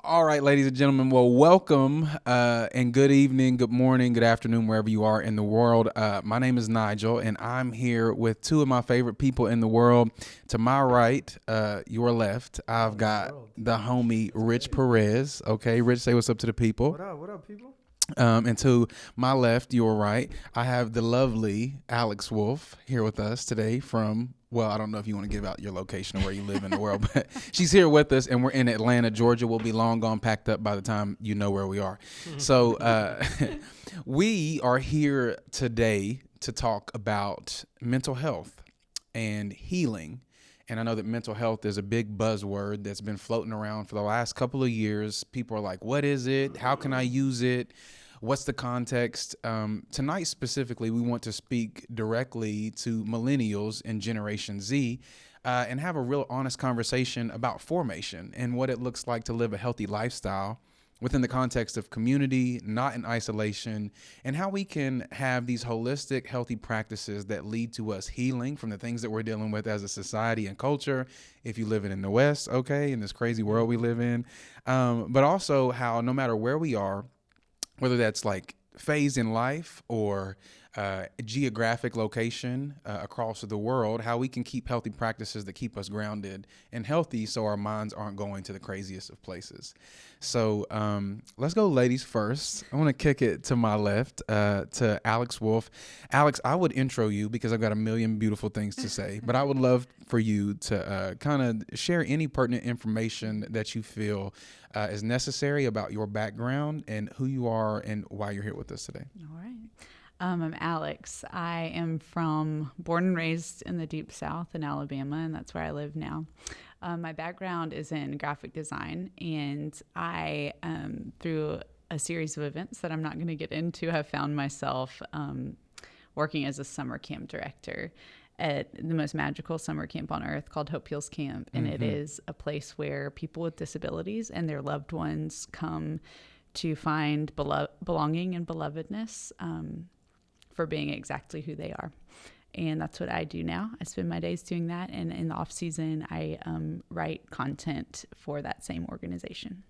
All right, ladies and gentlemen. Well, welcome and good evening, good morning, good afternoon, wherever you are in the world. My name is Nigel, and I'm here with two of my favorite people in the world. To my right, your left, I've got the homie Rich Perez. Okay, Rich, say what's up to the people. What up? What up, people? And to my left, your right, I have the lovely Alex Wolf here with us today from, well, I don't know if you want to give out your location or where you live in the world, but she's here with us, and we're in Atlanta, Georgia. We'll be long gone packed up by the time you know where we are. So we are here today to talk about mental health and healing. And I know that mental health is a big buzzword that's been floating around for the last couple of years. People are like, what is it? How can I use it? What's the context? Tonight, specifically, we want to speak directly to millennials and Generation Z and have a real honest conversation about formation and what it looks like to live a healthy lifestyle within the context of community, not in isolation, and how we can have these holistic, healthy practices that lead to us healing from the things that we're dealing with as a society and culture. If you live in the West, okay, in this crazy world we live in, but also how no matter where we are, whether that's like phase in life or geographic location across the world, how we can keep healthy practices that keep us grounded and healthy so our minds aren't going to the craziest of places. So let's go ladies first. I want to kick it to my left to Alex Wolf. Alex, I would intro you because I've got a million beautiful things to say, but I would love for you to kind of share any pertinent information that you feel is necessary about your background and who you are and why you're here with us today. All right. I'm Alex. I am born and raised in the deep South in Alabama, and that's where I live now. My background is in graphic design, and I, through a series of events that I'm not going to get into, have found myself working as a summer camp director at the most magical summer camp on earth called Hope Heals Camp. And it is a place where people with disabilities and their loved ones come to find belonging and belovedness for being exactly who they are. And that's what I do now. I spend my days doing that. And in the off season, I write content for that same organization.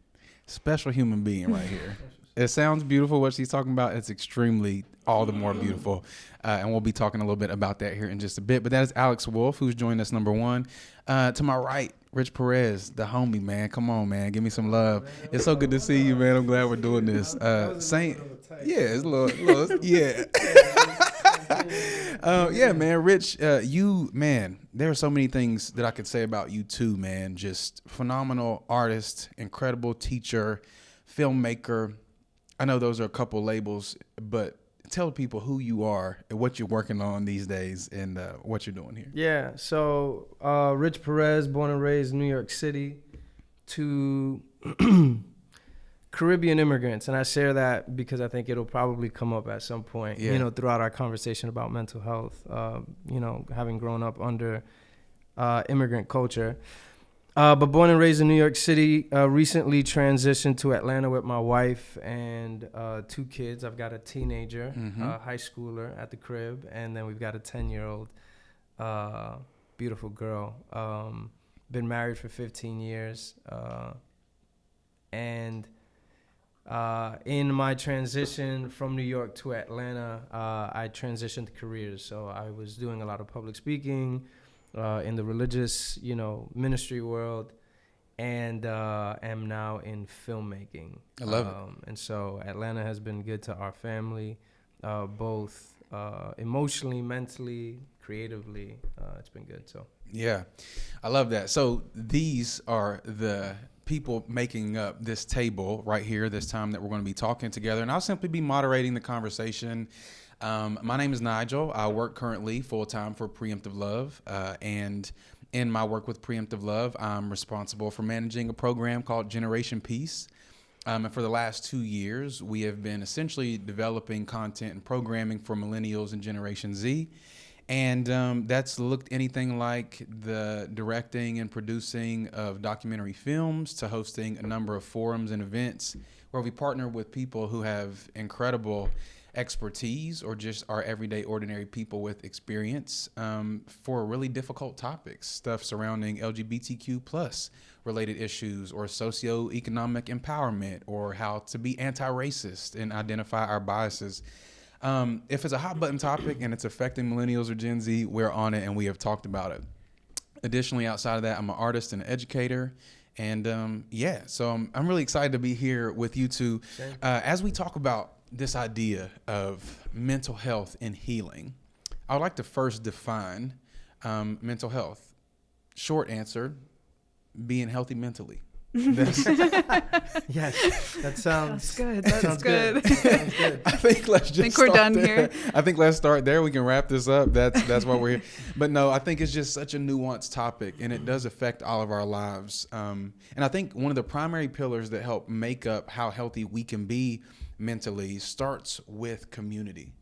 Special human being right here. It sounds beautiful what she's talking about. It's extremely all the more beautiful. And we'll be talking a little bit about that here in just a bit. But that is Alex Wolf, who's joined us number one. To my right, Rich Perez, the homie, man. Come on, man. Give me some love. It's so good to see you, man. I'm glad we're doing this. It's a little yeah. Yeah, man, Rich, there are so many things that I could say about you too, man. Just phenomenal artist, incredible teacher, filmmaker. I know those are a couple labels, but tell people who you are and what you're working on these days and what you're doing here. Yeah, so Rich Perez, born and raised in New York City, to Caribbean immigrants. And I share that because I think it'll probably come up at some point, throughout our conversation about mental health, having grown up under immigrant culture. But born and raised in New York City, recently transitioned to Atlanta with my wife and 2 kids. I've got a teenager, high schooler at the crib, and then we've got a 10-year-old beautiful girl. Been married for 15 years. And in my transition from New York to Atlanta, I transitioned careers. So I was doing a lot of public speaking, in the religious, ministry world, and am now in filmmaking. I love it. And so Atlanta has been good to our family, both emotionally, mentally, creatively. It's been good. So yeah, I love that. So these are the people making up this table right here this time that we're going to be talking together, and I'll simply be moderating the conversation. My name is Nigel. I work currently full-time for Preemptive Love, and in my work with Preemptive Love, I'm responsible for managing a program called Generation Peace. And for the last 2 years, we have been essentially developing content and programming for millennials and Generation Z. And that's looked anything like the directing and producing of documentary films to hosting a number of forums and events where we partner with people who have incredible expertise or just our everyday ordinary people with experience for really difficult topics, stuff surrounding LGBTQ plus related issues or socioeconomic empowerment or how to be anti-racist and identify our biases. If it's a hot button topic and it's affecting millennials or Gen Z, we're on it and we have talked about it. Additionally, outside of that, I'm an artist and an educator. And so I'm really excited to be here with you two as we talk about this idea of mental health and healing. I would like to first define mental health. Short answer, being healthy mentally. Yes, that sounds good. That's good. Sounds good. I think let's just. I think we're done there. here. I think let's start there. We can wrap this up. That's why we're here. But no, I think it's just such a nuanced topic, and it does affect all of our lives. And I think one of the primary pillars that help make up how healthy we can be mentally starts with community.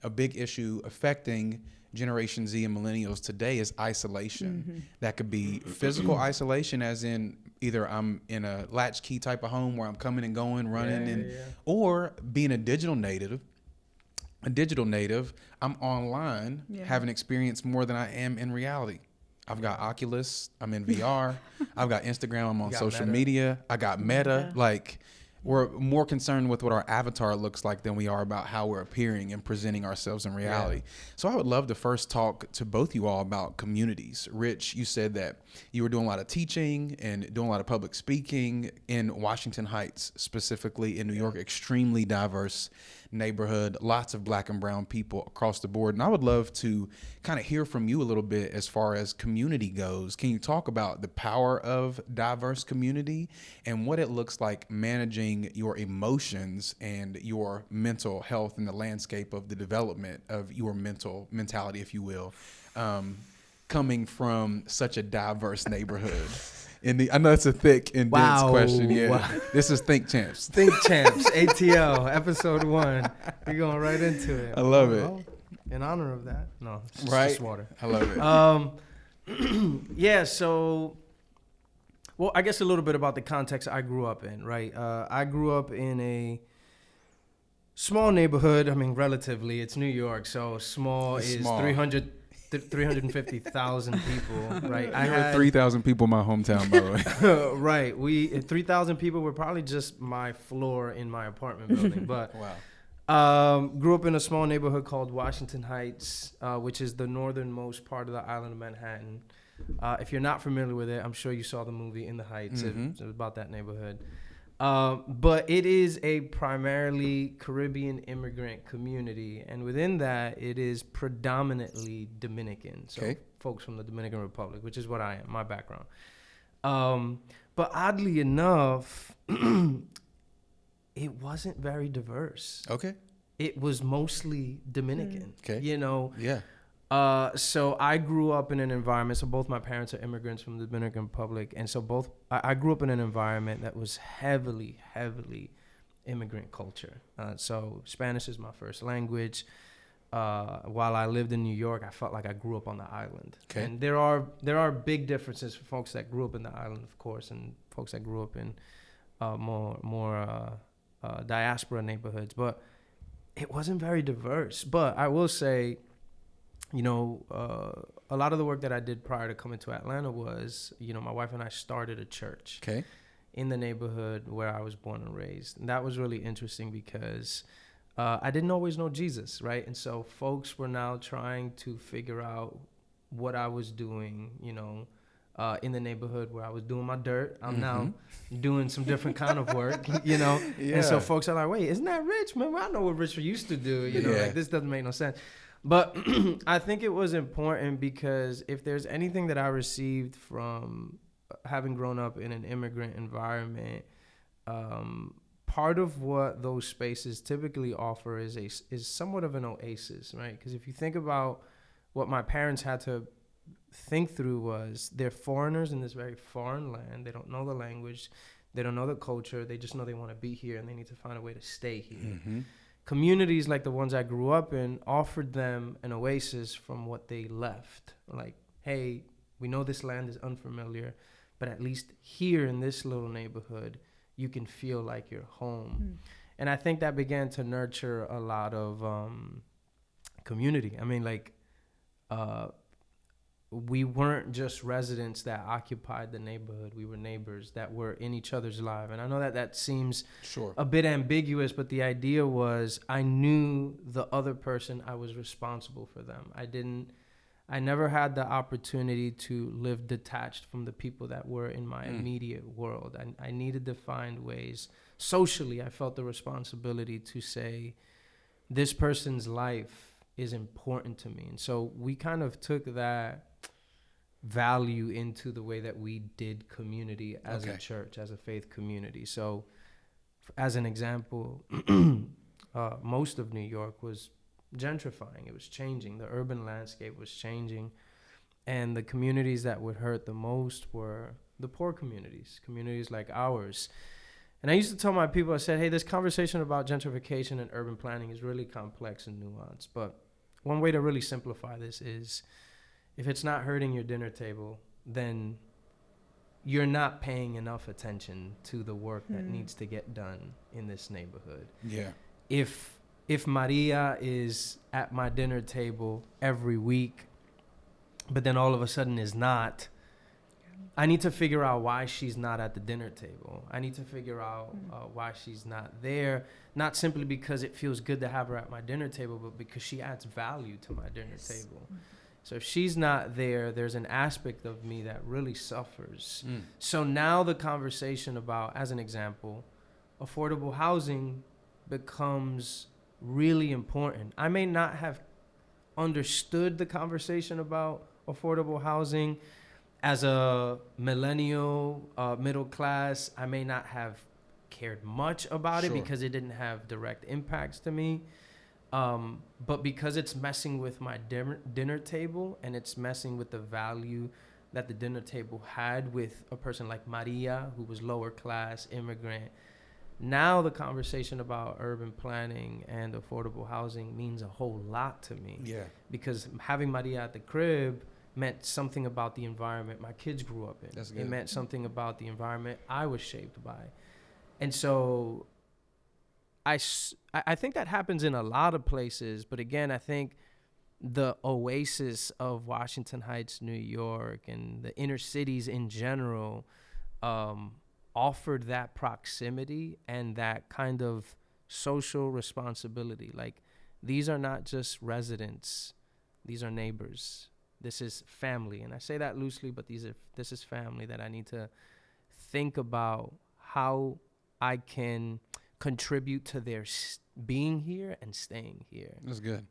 A big issue affecting Generation Z and millennials today is isolation. Mm-hmm. That could be physical isolation, as in either I'm in a latchkey type of home where I'm coming and going, running, or being a digital native. I'm online, having experienced more than I am in reality. I've got Oculus, I'm in VR, I've got Instagram, I'm on social media, I got Meta. Like, we're more concerned with what our avatar looks like than we are about how we're appearing and presenting ourselves in reality. So I would love to first talk to both you all about communities. Rich, you said that you were doing a lot of teaching and doing a lot of public speaking in Washington Heights, specifically in New York, extremely diverse neighborhood, lots of Black and brown people across the board. And I would love to kind of hear from you a little bit as far as community goes. Can you talk about the power of diverse community and what it looks like managing your emotions and your mental health in the landscape of the development of your mentality, if you will, coming from such a diverse neighborhood? I know it's a thick and dense question. Yeah, wow. This is Think Champs. Think Champs, ATL, episode 1. We're going right into it. I love it. In honor of that, no, it's just water. I love it. So, well, I guess a little bit about the context I grew up in. Right, I grew up in a small neighborhood. I mean, relatively, it's New York, so small is 350,000 people, right? I had 3,000 people in my hometown, by the way. Right. 3,000 people were probably just my floor in my apartment building. But grew up in a small neighborhood called Washington Heights, which is the northernmost part of the island of Manhattan. If you're not familiar with it, I'm sure you saw the movie In the Heights. Mm-hmm. It was about that neighborhood. But it is a primarily Caribbean immigrant community, and within that, it is predominantly Dominican. So folks from the Dominican Republic, which is what I am, my background. But oddly enough, it wasn't very diverse. Okay. It was mostly Dominican. Okay. You know? Yeah. So I grew up in an environment. So both my parents are immigrants from the Dominican Republic, and so I grew up in an environment that was heavily immigrant culture. So Spanish is my first language. While I lived in New York, I felt like I grew up on the island. Okay. And there are big differences for folks that grew up in the island, of course, and folks that grew up in more diaspora neighborhoods. But it wasn't very diverse. But I will say, you know, a lot of the work that I did prior to coming to Atlanta was, you know, my wife and I started a church in the neighborhood where I was born and raised. And that was really interesting because I didn't always know Jesus, right? And so folks were now trying to figure out what I was doing, you know, in the neighborhood where I was doing my dirt. I'm now doing some different kind of work, you know? Yeah. And so folks are like, wait, isn't that Rich? Man, I know what Rich used to do, you know? Like, this doesn't make no sense. But I think it was important because if there's anything that I received from having grown up in an immigrant environment, part of what those spaces typically offer is somewhat of an oasis, right? Because if you think about what my parents had to think through was they're foreigners in this very foreign land. They don't know the language. They don't know the culture. They just know they want to be here and they need to find a way to stay here. Mm-hmm. Communities like the ones I grew up in offered them an oasis from what they left. Like, hey, we know this land is unfamiliar, but at least here in this little neighborhood, you can feel like you're home. And I think that began to nurture a lot of community. I mean, like, we weren't just residents that occupied the neighborhood. We were neighbors that were in each other's life. And I know that seems a bit ambiguous, but the idea was I knew the other person. I was responsible for them. I never had the opportunity to live detached from the people that were in my immediate world. I needed to find ways. Socially, I felt the responsibility to say, this person's life is important to me. And so we kind of took that value into the way that we did community as a church, as a faith community. So as an example, most of New York was gentrifying. It was changing. The urban landscape was changing. And the communities that would hurt the most were the poor communities like ours. And I used to tell my people, I said, hey, this conversation about gentrification and urban planning is really complex and nuanced. But one way to really simplify this is, if it's not hurting your dinner table, then you're not paying enough attention to the work that needs to get done in this neighborhood. Yeah. If Maria is at my dinner table every week, but then all of a sudden is not, I need to figure out why she's not at the dinner table. I need to figure out why she's not there, not simply because it feels good to have her at my dinner table, but because she adds value to my dinner table. So if she's not there, there's an aspect of me that really suffers. So now the conversation about, as an example, affordable housing becomes really important. I may not have understood the conversation about affordable housing as a millennial, middle class. I may not have cared much about it because it didn't have direct impacts to me. But because it's messing with my dinner table, and it's messing with the value that the dinner table had with a person like Maria, who was lower class, immigrant, now the conversation about urban planning and affordable housing means a whole lot to me. Yeah. Because having Maria at the crib meant something about the environment my kids grew up in. That's good. It meant something about the environment I was shaped by. And so I think that happens in a lot of places. But again, I think the oasis of Washington Heights, New York, and the inner cities in general offered that proximity and that kind of social responsibility. Like, these are not just residents. These are neighbors. This is family. And I say that loosely, but this is family that I need to think about how I can contribute to their being here and staying here. That's good.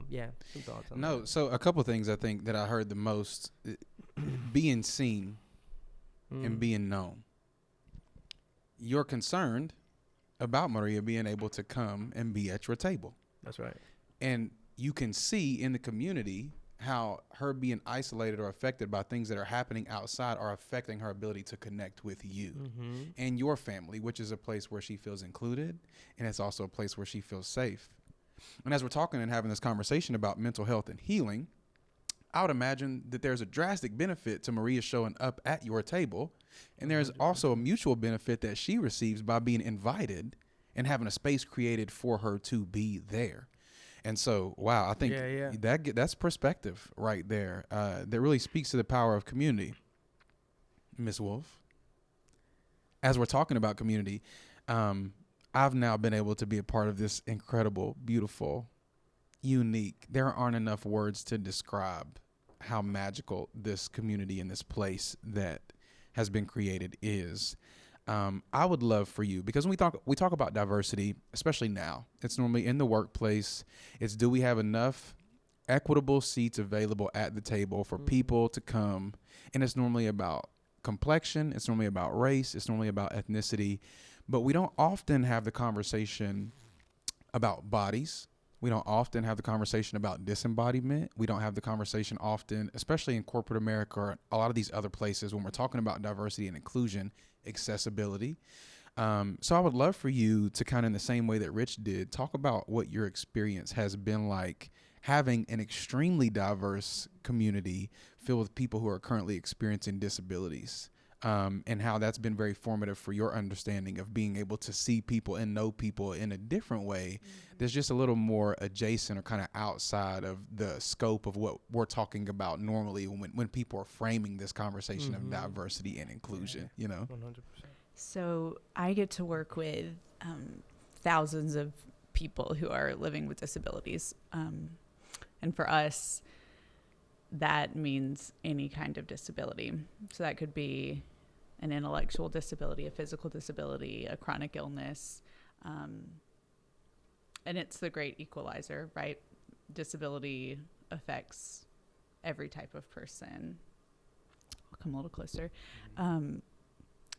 Yeah, some thoughts on that. So a couple things I think that I heard the most, being seen and being known. You're concerned about Maria being able to come and be at your table. That's right. And you can see in the community how her being isolated or affected by things that are happening outside are affecting her ability to connect with you and your family, which is a place where she feels included, and it's also a place where she feels safe. And as we're talking and having this conversation about mental health and healing, I would imagine that there's a drastic benefit to Maria showing up at your table, and there's also a mutual benefit that she receives by being invited and having a space created for her to be there. And so, wow, I think that's perspective right there. That really speaks to the power of community. Ms. Wolf, as we're talking about community, I've now been able to be a part of this incredible, beautiful, unique. There aren't enough words to describe how magical this community and this place that has been created is. I would love for you, because when we talk about diversity, especially now, it's normally in the workplace. It's, do we have enough equitable seats available at the table for people to come? And it's normally about complexion. It's normally about race. It's normally about ethnicity. But we don't often have the conversation about bodies. We don't often have the conversation about disembodiment. We don't have the conversation often, especially in corporate America or a lot of these other places, when we're talking about diversity and inclusion, accessibility. So I would love for you to kind of, in the same way that Rich did, talk about what your experience has been like having an extremely diverse community filled with people who are currently experiencing disabilities. and how that's been very formative for your understanding of being able to see people and know people in a different way. That's just a little more adjacent or kind of outside of the scope of what we're talking about normally when people are framing this conversation of diversity and inclusion, you know? 100%. So I get to work with thousands of people who are living with disabilities. And for us, that means any kind of disability. So that could be an intellectual disability, a physical disability, a chronic illness. And it's the great equalizer, right? Disability affects every type of person. I'll come a little closer.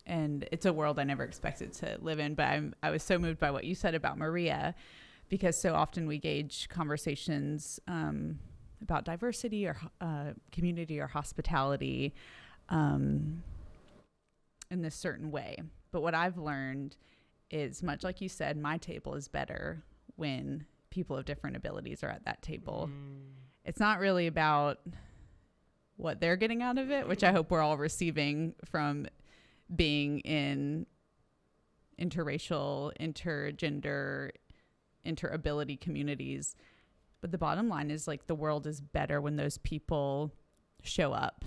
And it's a world I never expected to live in, but I was so moved by what you said about Maria, because so often we gauge conversations about diversity or community or hospitality in this certain way. But what I've learned is, much like you said, my table is better when people of different abilities are at that table. It's not really about what they're getting out of it, which I hope we're all receiving from being in interracial, intergender, interability communities. But the bottom line is, like, the world is better when those people show up.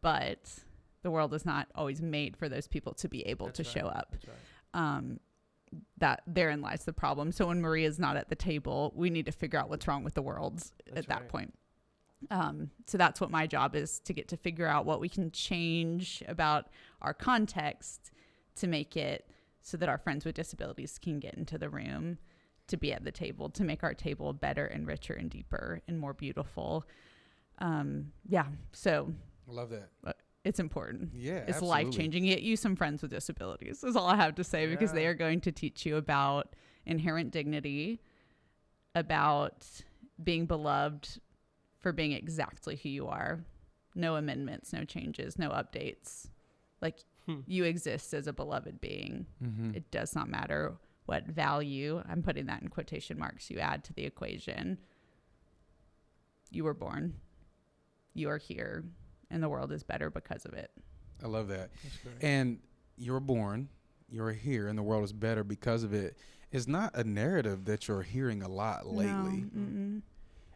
But the world is not always made for those people to be able to show up. That therein lies the problem. So when Maria's not at the table, we need to figure out what's wrong with the world at that point. So that's what my job is, to get to figure out what we can change about our context to make it so that our friends with disabilities can get into the room, to be at the table, to make our table better and richer and deeper and more beautiful. So I love that. It's important. Yeah, it's absolutely. life-changing. Get you some friends with disabilities is all I have to say, because they are going to teach you about inherent dignity, about being beloved for being exactly who you are. No amendments, no changes, no updates. Like, you exist as a beloved being. It does not matter what value, I'm putting that in quotation marks, you add to the equation. You were born. You are here. And the world is better because of it. I love that. And you're born, you're here, and the world is better because of it. It's not a narrative that you're hearing a lot lately. No.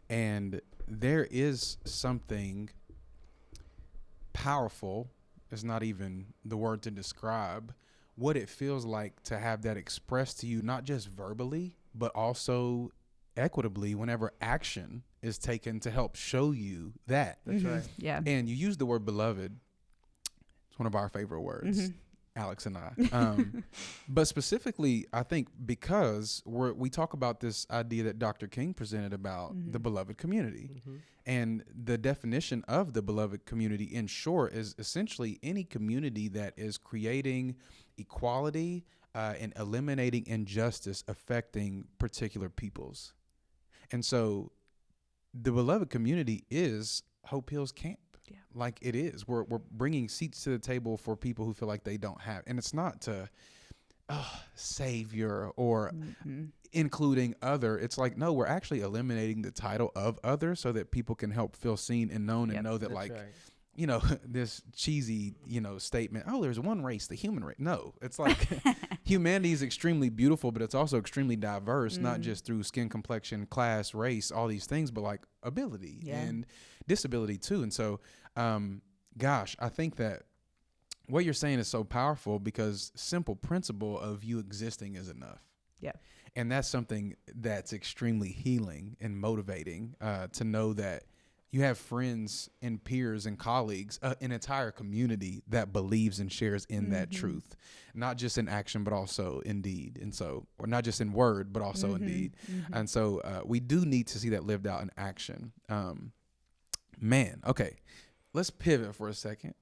And there is something powerful, it's not even the word to describe what it feels like to have that expressed to you, not just verbally, but also equitably whenever action is taken to help show you that. That's right. Yeah. And you use the word beloved. It's one of our favorite words, Alex and I. But specifically, I think because we talk about this idea that Dr. King presented about the beloved community. And the definition of the beloved community, in short, is essentially any community that is creating equality and eliminating injustice affecting particular peoples. And so the beloved community is Hope Hills Camp. Yeah. Like it is. We're bringing seats to the table for people who feel like they don't have. And it's not to savior or including other. It's like, no, we're actually eliminating the title of other so that people can help feel seen and known and know that, like, you know, this cheesy, statement, oh, there's one race, the human race. No, it's like humanity is extremely beautiful, but it's also extremely diverse, not just through skin complexion, class, race, all these things, but like ability and disability too. And so, gosh, I think that what you're saying is so powerful because simple principle of you existing is enough. Yeah. And that's something that's extremely healing and motivating to know that you have friends and peers and colleagues, an entire community that believes and shares in that truth, not just in action, but also in deed. And so, or not just in word, but also in deed. And so we do need to see that lived out in action. Okay, let's pivot for a second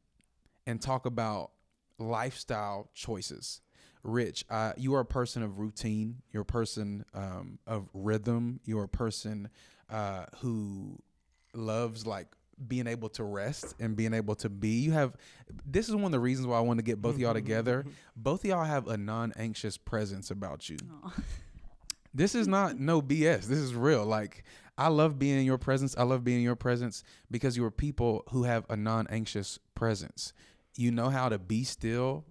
and talk about lifestyle choices. Rich, you are a person of routine. You're a person of rhythm. You're a person who loves like being able to rest and being able to be. This is one of the reasons why I want to get both of y'all together. Both of y'all have a non-anxious presence about you. This is not no BS. This is real. Like, I love being in your presence. I love being in your presence because you are people who have a non-anxious presence. you know how to be still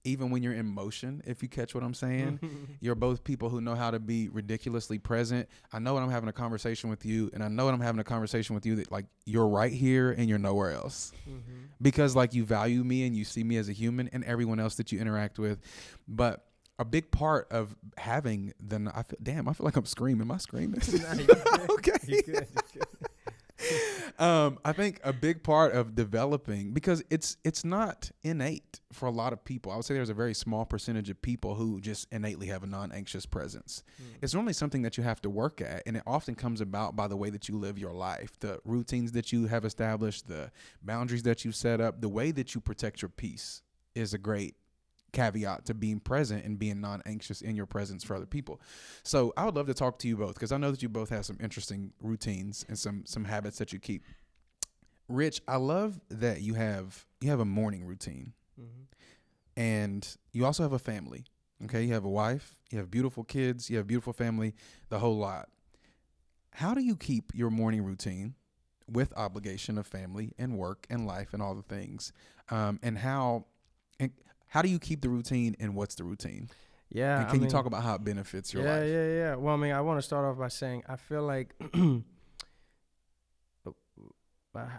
even when you're in motion, if you catch what I'm saying. You're both people who know how to be ridiculously present. I know when I'm having a conversation with you, and I know when I'm having a conversation with you that like you're right here and you're nowhere else. Because like you value me and you see me as a human and everyone else that you interact with. But a big part of having I feel like I'm screaming. Am I screaming? Okay. You're good. I think a big part of developing, because it's not innate for a lot of people. I would say there's a very small percentage of people who just innately have a non-anxious presence. It's normally something that you have to work at, and it often comes about by the way that you live your life, the routines that you have established, the boundaries that you set up, the way that you protect your peace is a great caveat to being present and being non-anxious in your presence for other people. So I would love to talk to you both, because I know that you both have some interesting routines and some habits that you keep. Rich, I love that you have a morning routine, and you also have a family. Okay, you have a wife, you have beautiful kids, you have beautiful family, the whole lot. How do you keep your morning routine with obligation of family and work and life and all the things, and how do you keep the routine, and what's the routine? Yeah. And can you talk about how it benefits your life? Yeah. Well, I mean, I want to start off by saying I feel like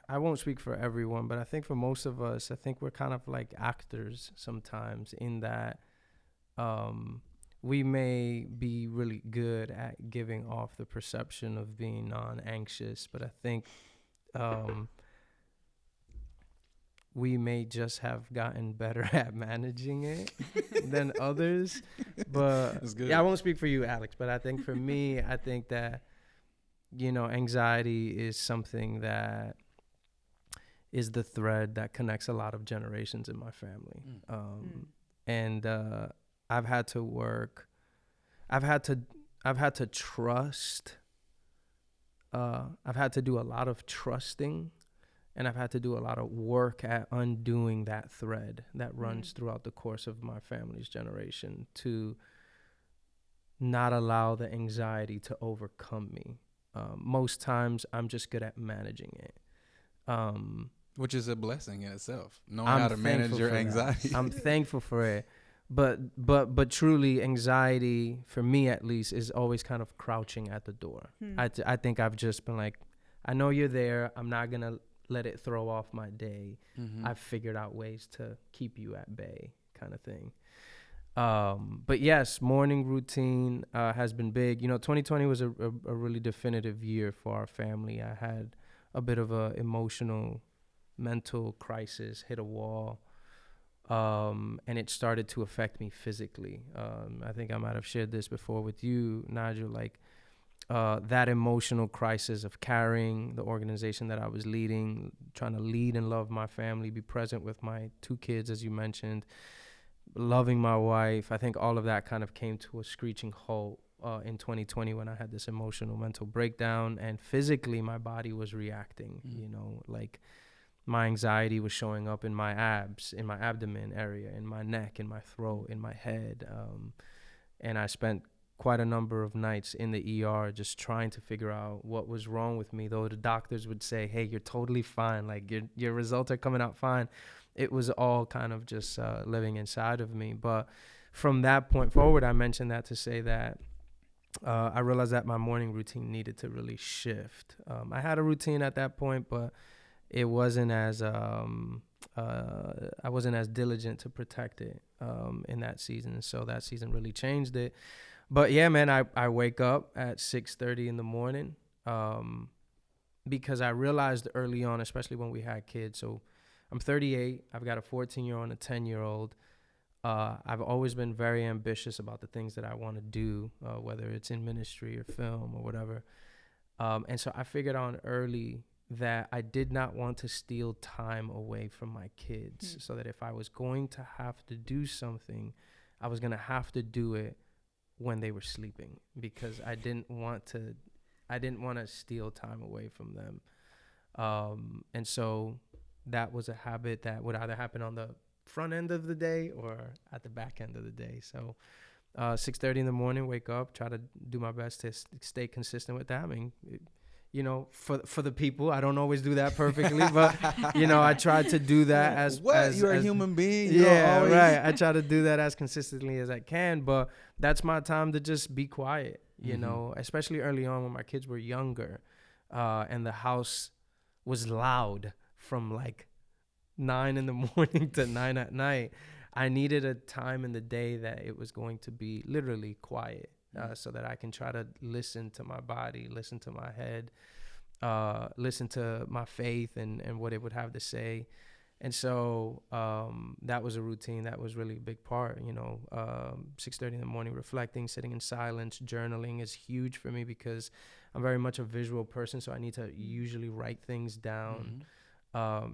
I won't speak for everyone, but I think for most of us, I think we're kind of like actors sometimes, in that we may be really good at giving off the perception of being non-anxious, but I think we may just have gotten better at managing it than others. But yeah, I won't speak for you, Alex, but I think for me, I think that, anxiety is something that is the thread that connects a lot of generations in my family. And I've had to work, I've had to trust, I've had to do a lot of trusting, and I've had to do a lot of work at undoing that thread that runs throughout the course of my family's generation, to not allow the anxiety to overcome me. Most times I'm just good at managing it. Which is a blessing in itself, knowing how to manage your anxiety. I'm thankful for it. But truly, anxiety, for me at least, is always kind of crouching at the door. I think I've just been like, I know you're there. I'm not going to let it throw off my day. I've figured out ways to keep you at bay, kind of thing. But yes, morning routine has been big. 2020 was a really definitive year for our family. I had a bit of a emotional, mental crisis, hit a wall, and it started to affect me physically. I think I might have shared this before with you, Nigel, like that emotional crisis of carrying the organization that I was leading, trying to lead and love my family, be present with my 2 kids, as you mentioned, loving my wife. I think all of that kind of came to a screeching halt in 2020 when I had this emotional mental breakdown, and physically my body was reacting, like my anxiety was showing up in my abs, in my abdomen area, in my neck, in my throat, in my head. And I spent quite a number of nights in the ER just trying to figure out what was wrong with me, though the doctors would say, hey, you're totally fine, like your results are coming out fine. It was all kind of just living inside of me. But from that point forward, I mentioned that to say that I realized that my morning routine needed to really shift. I had a routine at that point, but it wasn't as I wasn't as diligent to protect it in that season. So that season really changed it. But yeah, man, I wake up at 6:30 in the morning because I realized early on, especially when we had kids. So I'm 38. I've got a 14-year-old and a 10-year-old. I've always been very ambitious about the things that I want to do, whether it's in ministry or film or whatever. And so I figured out early that I did not want to steal time away from my kids, so that if I was going to have to do something, I was going to have to do it when they were sleeping, because I didn't want to steal time away from them. And so that was a habit that would either happen on the front end of the day or at the back end of the day. So 6:30 in the morning, wake up, try to do my best to stay consistent with that. I mean, for the people. I don't always do that perfectly, but I try to do that as you're a human being. Yeah, right. I try to do that as consistently as I can, but that's my time to just be quiet, especially early on when my kids were younger, and the house was loud from like 9 a.m. to 9 p.m. I needed a time in the day that it was going to be literally quiet, so that I can try to listen to my body, listen to my head, listen to my faith and what it would have to say. And so that was a routine that was really a big part, 6:30 in the morning, reflecting, sitting in silence, journaling is huge for me because I'm very much a visual person. So I need to usually write things down.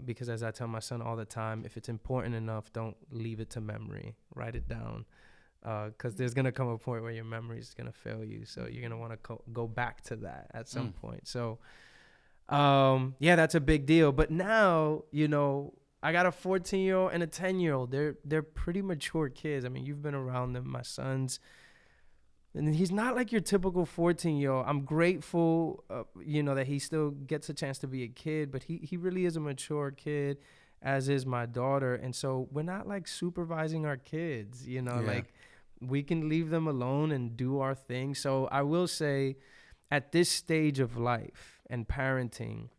Because as I tell my son all the time, if it's important enough, don't leave it to memory. Write it down, because there's going to come a point where your memory is going to fail you. So you're going to want to go back to that at some point. So, that's a big deal. But now, I got a 14-year-old and a 10-year-old. They're pretty mature kids. I mean, you've been around them. My son's, and he's not like your typical 14-year-old. I'm grateful, that he still gets a chance to be a kid, but he really is a mature kid, as is my daughter. And so we're not like supervising our kids, like we can leave them alone and do our thing. So I will say at this stage of life and parenting,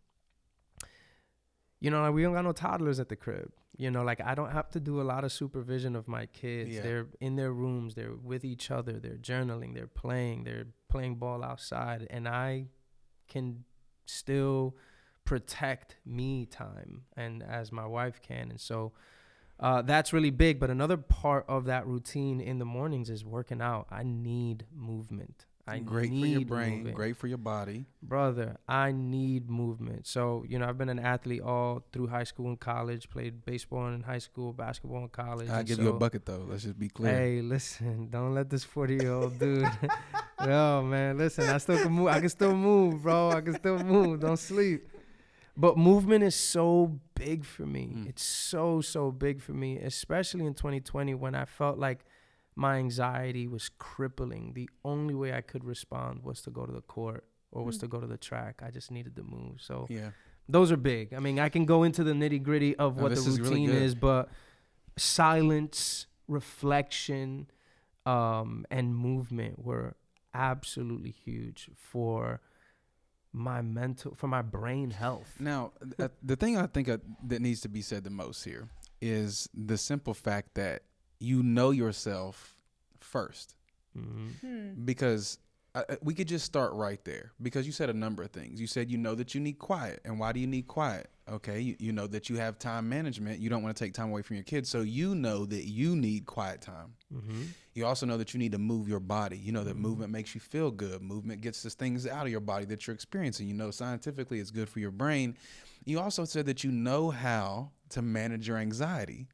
we don't got no toddlers at the crib. I don't have to do a lot of supervision of my kids. Yeah. They're in their rooms. They're with each other. They're journaling. They're playing ball outside. And I can still protect me time, and as my wife can. And so that's really big. But another part of that routine in the mornings is working out. I need movement. Great for your brain, movement. Great for your body. Brother, I need movement. So, I've been an athlete all through high school and college, played baseball in high school, basketball in college. I'll give you a bucket, though. Let's just be clear. Hey, listen, don't let this 40-year-old dude. Yo, man, listen, I still can move. I can still move, bro. I can still move. Don't sleep. But movement is so big for me. It's so, so big for me, especially in 2020 when I felt like my anxiety was crippling. The only way I could respond was to go to the court or was to go to the track. I just needed to move. So those are big. I mean, I can go into the nitty gritty of what the routine is, but silence, reflection, and movement were absolutely huge for my brain health. Now, the thing I think that needs to be said the most here is the simple fact that you know yourself first. Because we could just start right there, because you said a number of things. You said that you need quiet. And why do you need quiet? Okay, you know that you have time management. You don't want to take time away from your kids, so you know that you need quiet time. You also know that you need to move your body. You know that movement makes you feel good. Movement gets the things out of your body that you're experiencing. Scientifically it's good for your brain. You also said that you know how to manage your anxiety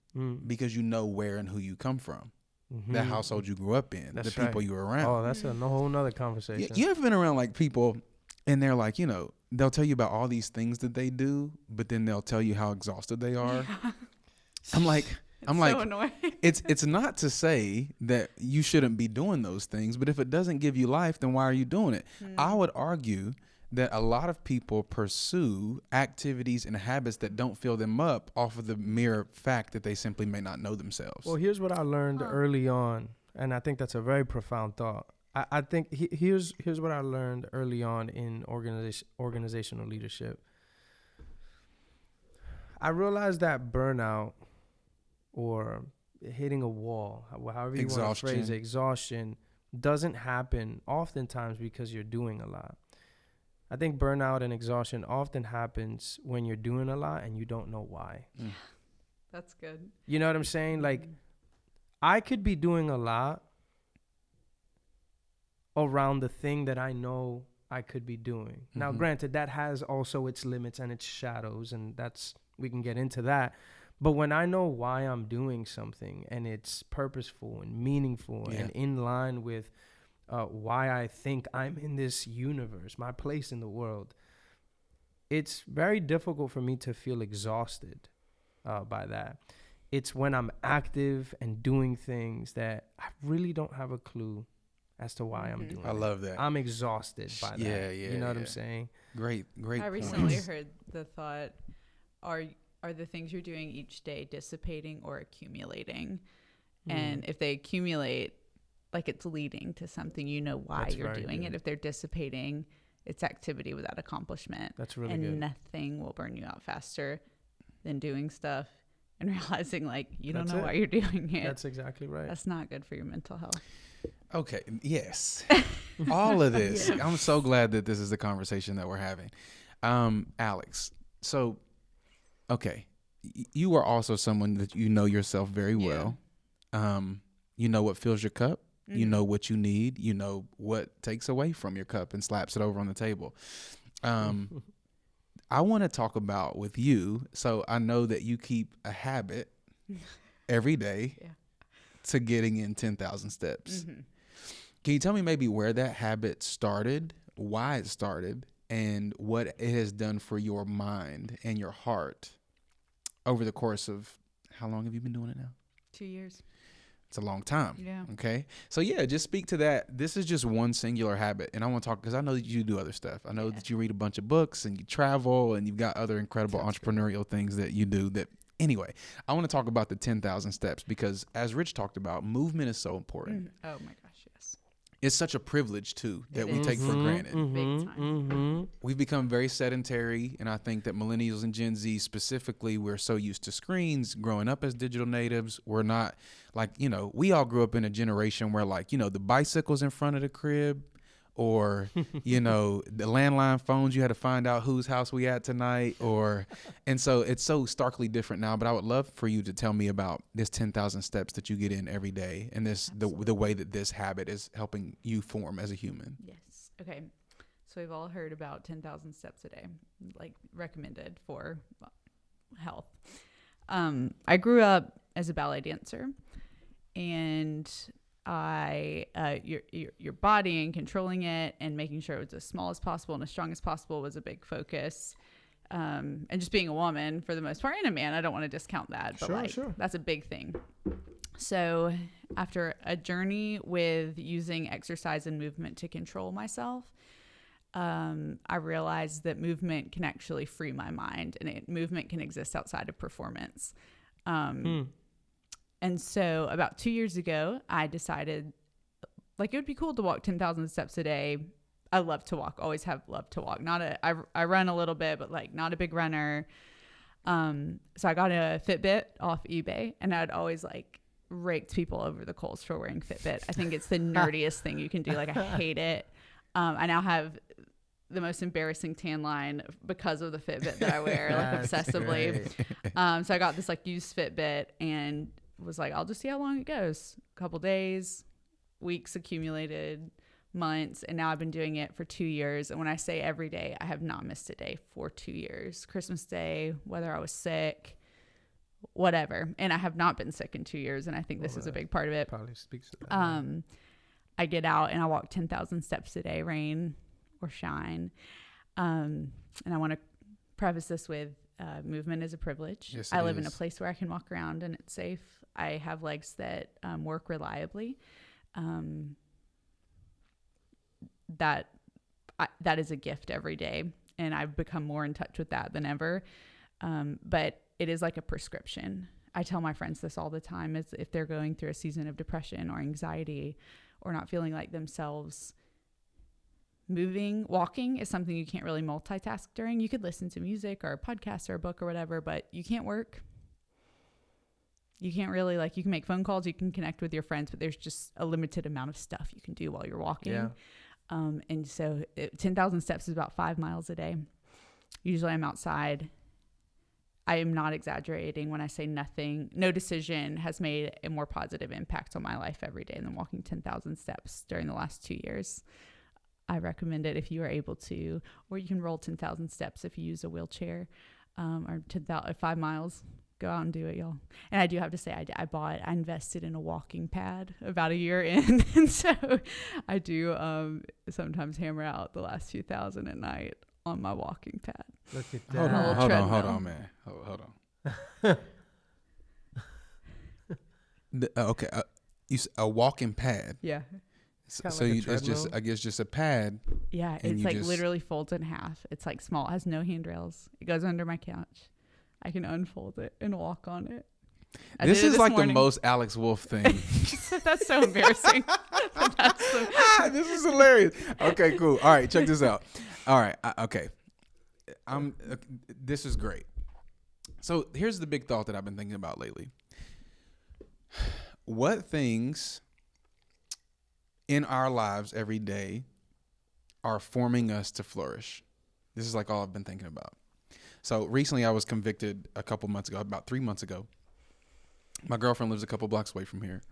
because you know where and who you come from. That household you grew up in, that's the people you were around. Oh, that's a whole nother conversation. You ever been around like people and they're like, they'll tell you about all these things that they do, but then they'll tell you how exhausted they are. I'm like, so annoying. It's not to say that you shouldn't be doing those things, but if it doesn't give you life, then why are you doing it? I would argue that a lot of people pursue activities and habits that don't fill them up off of the mere fact that they simply may not know themselves. Well, here's what I learned early on, and I think that's a very profound thought. I think here's what I learned early on in organizational leadership. I realized that burnout or hitting a wall, however you want to phrase it, exhaustion, doesn't happen oftentimes because you're doing a lot. I think burnout and exhaustion often happens when you're doing a lot and you don't know why. That's good. You know what I'm saying? Like, I could be doing a lot around the thing that I know I could be doing. Now, granted, that has also its limits and its shadows, and we can get into that. But when I know why I'm doing something and it's purposeful and meaningful and in line with why I think I'm in this universe, my place in the world, it's very difficult for me to feel exhausted by that. It's when I'm active and doing things that I really don't have a clue as to why I'm doing it. I love that. I'm exhausted by that. Yeah. You know what I'm saying? Great I recently heard the thought, are the things you're doing each day dissipating or accumulating? And if they accumulate, like it's leading to something, you know why you're doing it. If they're dissipating, it's activity without accomplishment. That's really good. And nothing will burn you out faster than doing stuff and realizing like you don't know why you're doing it. That's exactly right. That's not good for your mental health. Okay. Yes. All of this. Yeah. I'm so glad that this is the conversation that we're having. Alex, so, okay. You are also someone that you know yourself very well. You know what fills your cup. You know what you need. You know what takes away from your cup and slaps it over on the table. I want to talk about with you. So I know that you keep a habit every day to getting in 10,000 steps. Can you tell me maybe where that habit started, why it started, and what it has done for your mind and your heart over the course of, how long have you been doing it now? 2 years. It's a long time. Yeah. Okay. So just speak to that. This is just one singular habit. And I want to talk, because I know that you do other stuff. I know that you read a bunch of books and you travel and you've got other incredible entrepreneurial things that you do that. Anyway, I want to talk about the 10,000 steps, because as Rich talked about, movement is so important. Oh my gosh, yes. It's such a privilege too that we take for granted. Big time. We've become very sedentary, and I think that millennials and Gen Z specifically, we're so used to screens. Growing up as digital natives, we're not like, we all grew up in a generation where like, the bicycles in front of the crib, or the landline phones, you had to find out whose house we at tonight, and so it's so starkly different now. But I would love for you to tell me about this 10,000 steps that you get in every day, and the way that this habit is helping you form as a human. Yes. Okay. So we've all heard about 10,000 steps a day, like recommended for health. I grew up as a ballet dancer, and your body and controlling it and making sure it was as small as possible and as strong as possible was a big focus. And just being a woman for the most part, and a man, I don't want to discount that, but that's a big thing. So after a journey with using exercise and movement to control myself, I realized that movement can actually free my mind, and movement can exist outside of performance. And so about 2 years ago, I decided like it would be cool to walk 10,000 steps a day. I love to walk, always have loved to walk. I run a little bit, but like not a big runner. So I got a Fitbit off eBay, and I'd always like raked people over the coals for wearing Fitbit. I think it's the nerdiest thing you can do. Like I hate it. I now have the most embarrassing tan line because of the Fitbit that I wear like obsessively. So I got this like used Fitbit and was like, I'll just see how long it goes. A couple days, weeks accumulated, months, and now I've been doing it for 2 years. And when I say every day, I have not missed a day for 2 years. Christmas Day, whether I was sick, whatever. And I have not been sick in 2 years, and I think this is a big part of it. Probably speaks to that. I get out and I walk 10,000 steps a day, rain or shine. And I want to preface this with movement is a privilege. Yes, I live in a place where I can walk around and it's safe. I have legs that work reliably. That is a gift every day, and I've become more in touch with that than ever. But it is like a prescription. I tell my friends this all the time, is if they're going through a season of depression or anxiety or not feeling like themselves, walking is something you can't really multitask during. You could listen to music or a podcast or a book or whatever, but you can't work. You can't really, you can make phone calls, you can connect with your friends, but there's just a limited amount of stuff you can do while you're walking. Yeah. And so 10,000 steps is about 5 miles a day. Usually I'm outside. I am not exaggerating when I say no decision has made a more positive impact on my life every day than walking 10,000 steps during the last 2 years. I recommend it if you are able to, or you can roll 10,000 steps if you use a wheelchair, or 5 miles. Go out and do it, y'all. And I do have to say, I invested in a walking pad about a year in. And so I do sometimes hammer out the last few thousand at night on my walking pad. Look at that. Hold on, man. Hold on. Okay. A walking pad. Yeah. So it's just, I guess, just a pad. Yeah, it's like literally folds in half. It's like small. It has no handrails. It goes under my couch. I can unfold it and walk on it. This is like the most Alex Wolf thing. That's so embarrassing. This is hilarious. Okay, cool. All right, check this out. All right, okay. This is great. So here's the big thought that I've been thinking about lately. What things in our lives every day are forming us to flourish? This is like all I've been thinking about. So recently I was convicted a couple months ago, about 3 months ago. My girlfriend lives a couple blocks away from here.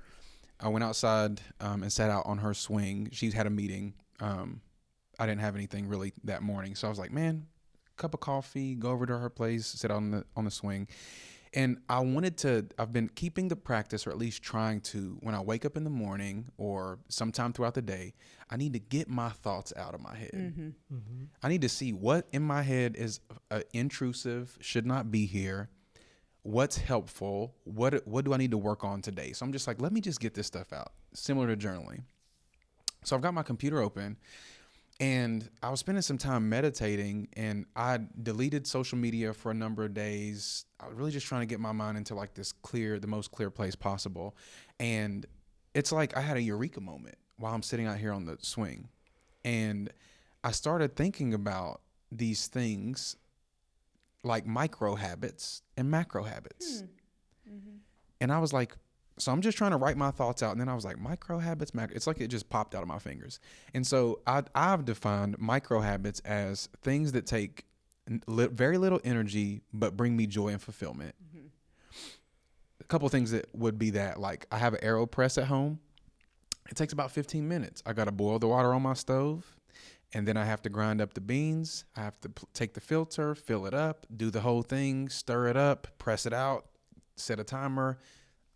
I went outside and sat out on her swing. She's had a meeting. I didn't have anything really that morning. So I was like, man, cup of coffee, go over to her place, sit on the swing. And I've been keeping the practice, or at least trying to, when I wake up in the morning or sometime throughout the day, I need to get my thoughts out of my head. Mm-hmm. Mm-hmm. I need to see what in my head is intrusive, should not be here. What's helpful? What do I need to work on today? So I'm just like, let me just get this stuff out, similar to journaling. So I've got my computer open. And I was spending some time meditating, and I deleted social media for a number of days. I was really just trying to get my mind into like the most clear place possible. And it's like I had a eureka moment while I'm sitting out here on the swing. And I started thinking about these things like micro habits and macro habits. Mm-hmm. And I was like, so I'm just trying to write my thoughts out. And then I was like, micro habits, it's like it just popped out of my fingers. And so I've defined micro habits as things that take very little energy, but bring me joy and fulfillment. Mm-hmm. A couple of things that would be that, like I have an AeroPress at home. It takes about 15 minutes. I got to boil the water on my stove, and then I have to grind up the beans. I have to take the filter, fill it up, do the whole thing, stir it up, press it out, set a timer.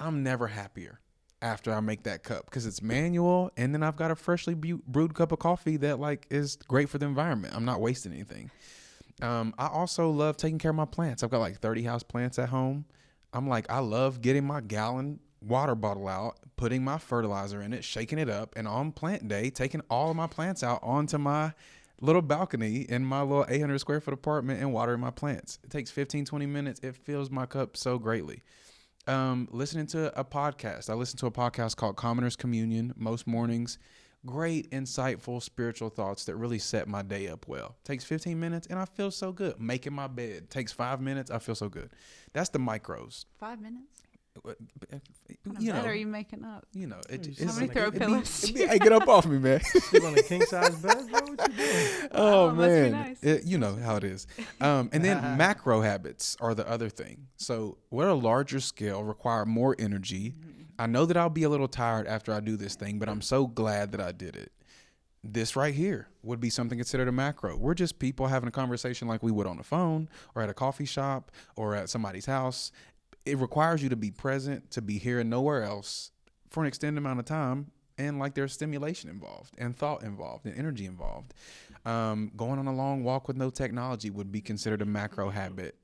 I'm never happier after I make that cup because it's manual, and then I've got a freshly brewed cup of coffee that like is great for the environment. I'm not wasting anything. I also love taking care of my plants. I've got like 30 house plants at home. I love getting my gallon water bottle out, putting my fertilizer in it, shaking it up, and on plant day, taking all of my plants out onto my little balcony in my little 800 square foot apartment and watering my plants. It takes 15, 20 minutes. It fills my cup so greatly. Listening to a podcast. I listen to a podcast called Commoner's Communion most mornings. Great, insightful, spiritual thoughts that really set my day up well. Takes 15 minutes and I feel so good. Making my bed takes 5 minutes. I feel so good. That's the micros. 5 minutes? What bed are you making up? How many throw pillows? Hey, get up off me, man. Sleep on a king size bed, bro? What you doing? Oh man, must be nice. You know how it is. And then macro habits are the other thing. So, what a larger scale require more energy. Mm-hmm. I know that I'll be a little tired after I do this thing, but I'm so glad that I did it. This right here would be something considered a macro. We're just people having a conversation like we would on the phone or at a coffee shop or at somebody's house. It requires you to be present, to be here and nowhere else for an extended amount of time. And like there's stimulation involved and thought involved and energy involved. Going on a long walk with no technology would be considered a macro habit.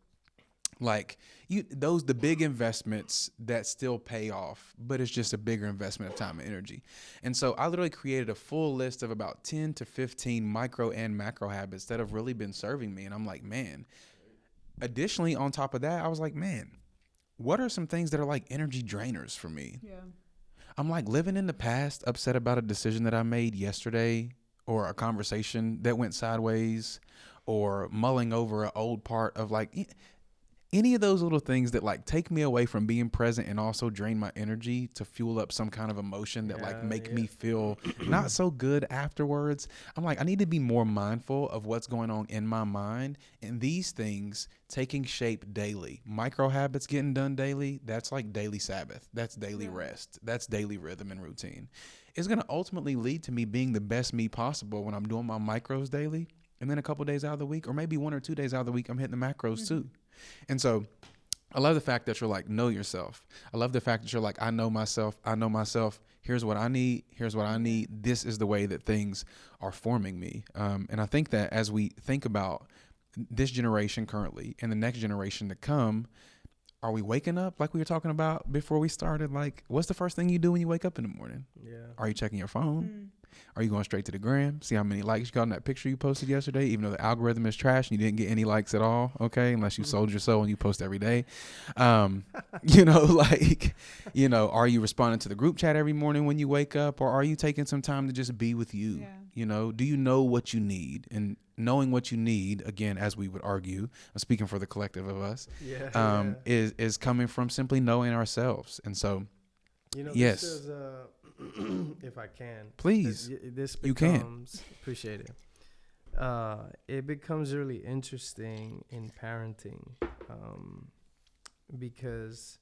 Like the big investments that still pay off, but it's just a bigger investment of time and energy. And so I literally created a full list of about 10 to 15 micro and macro habits that have really been serving me. And I'm like, man, additionally, on top of that, I was like, man, what are some things that are like energy drainers for me? Yeah. I'm like living in the past, upset about a decision that I made yesterday or a conversation that went sideways or mulling over an old part of like any of those little things that like take me away from being present and also drain my energy to fuel up some kind of emotion that make me feel not so good afterwards. I'm like, I need to be more mindful of what's going on in my mind, and these things taking shape daily. Micro habits getting done daily, that's like daily Sabbath. That's daily rest. That's daily rhythm and routine. It's going to ultimately lead to me being the best me possible when I'm doing my micros daily. And then a couple days out of the week, or maybe 1 or 2 days out of the week, I'm hitting the macros too. And so I love the fact that you're like, know yourself. I love the fact that you're like, I know myself. Here's what I need. Here's what I need. This is the way that things are forming me. And I think that as we think about this generation currently and the next generation to come, are we waking up like we were talking about before we started? Like, what's the first thing you do when you wake up in the morning? Yeah. Are you checking your phone? Are you going straight to the gram? See how many likes you got on that picture you posted yesterday, even though the algorithm is trash and you didn't get any likes at all, okay? Unless you sold your soul and you post every day. You know, like, you know, are you responding to the group chat every morning when you wake up, or are you taking some time to just be with you? Yeah. You know, do you know what you need? And knowing what you need, again, as we would argue, I'm speaking for the collective of us, is coming from simply knowing ourselves. And so, you know, yes. this is, if I can, please, this becomes, you can. Appreciate it. It becomes really interesting in parenting, because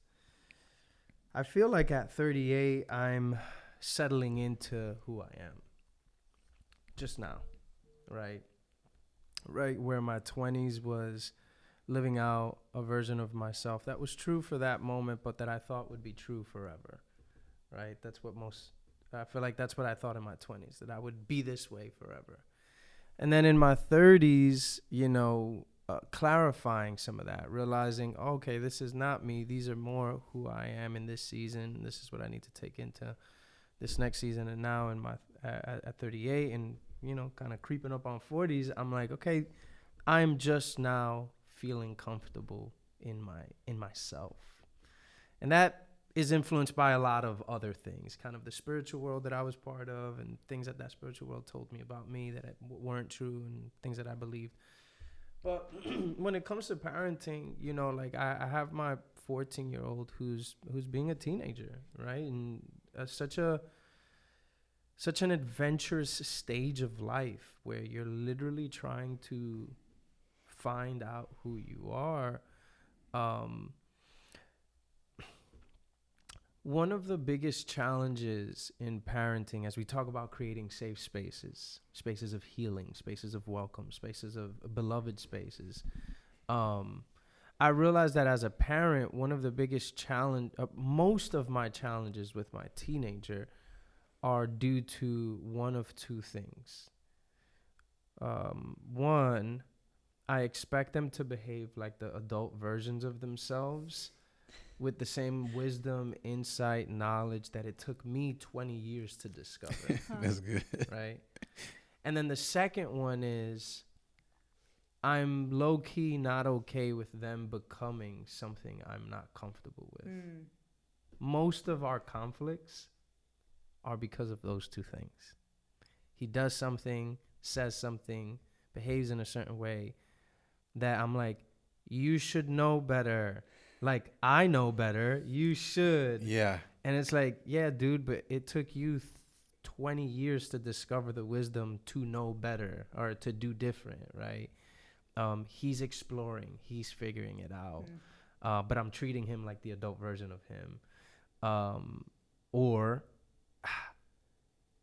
I feel like at 38, I'm settling into who I am just now, right? Right where my 20s was living out a version of myself that was true for that moment, but that I thought would be true forever, right? I feel like that's what I thought in my 20s, that I would be this way forever. And then in my 30s, you know, clarifying some of that, realizing, okay, this is not me. These are more who I am in this season. This is what I need to take into this next season. And now in my at 38 and, you know, kind of creeping up on 40s, I'm like, okay, I'm just now feeling comfortable in myself. And that is influenced by a lot of other things, kind of the spiritual world that I was part of and things that spiritual world told me about me that weren't true and things that I believed. But when it comes to parenting, you know, like I have my 14-year-old who's being a teenager, right? And such an adventurous stage of life where you're literally trying to find out who you are. One of the biggest challenges in parenting, as we talk about creating safe spaces, spaces of healing, spaces of welcome, spaces of beloved spaces, I realized that as a parent, one of the biggest most of my challenges with my teenager are due to one of two things. One, I expect them to behave like the adult versions of themselves with the same wisdom, insight, knowledge that it took me 20 years to discover. That's good. Right? And then the second one is I'm low-key not okay with them becoming something I'm not comfortable with. Most of our conflicts are because of those two things. He does something, says something, behaves in a certain way that I'm like, you should know better. Like, I know better. You should. Yeah. And it's like, yeah, dude, but it took you 20 years to discover the wisdom to know better or to do different, right? He's exploring. He's figuring it out. But I'm treating him like the adult version of him. Or,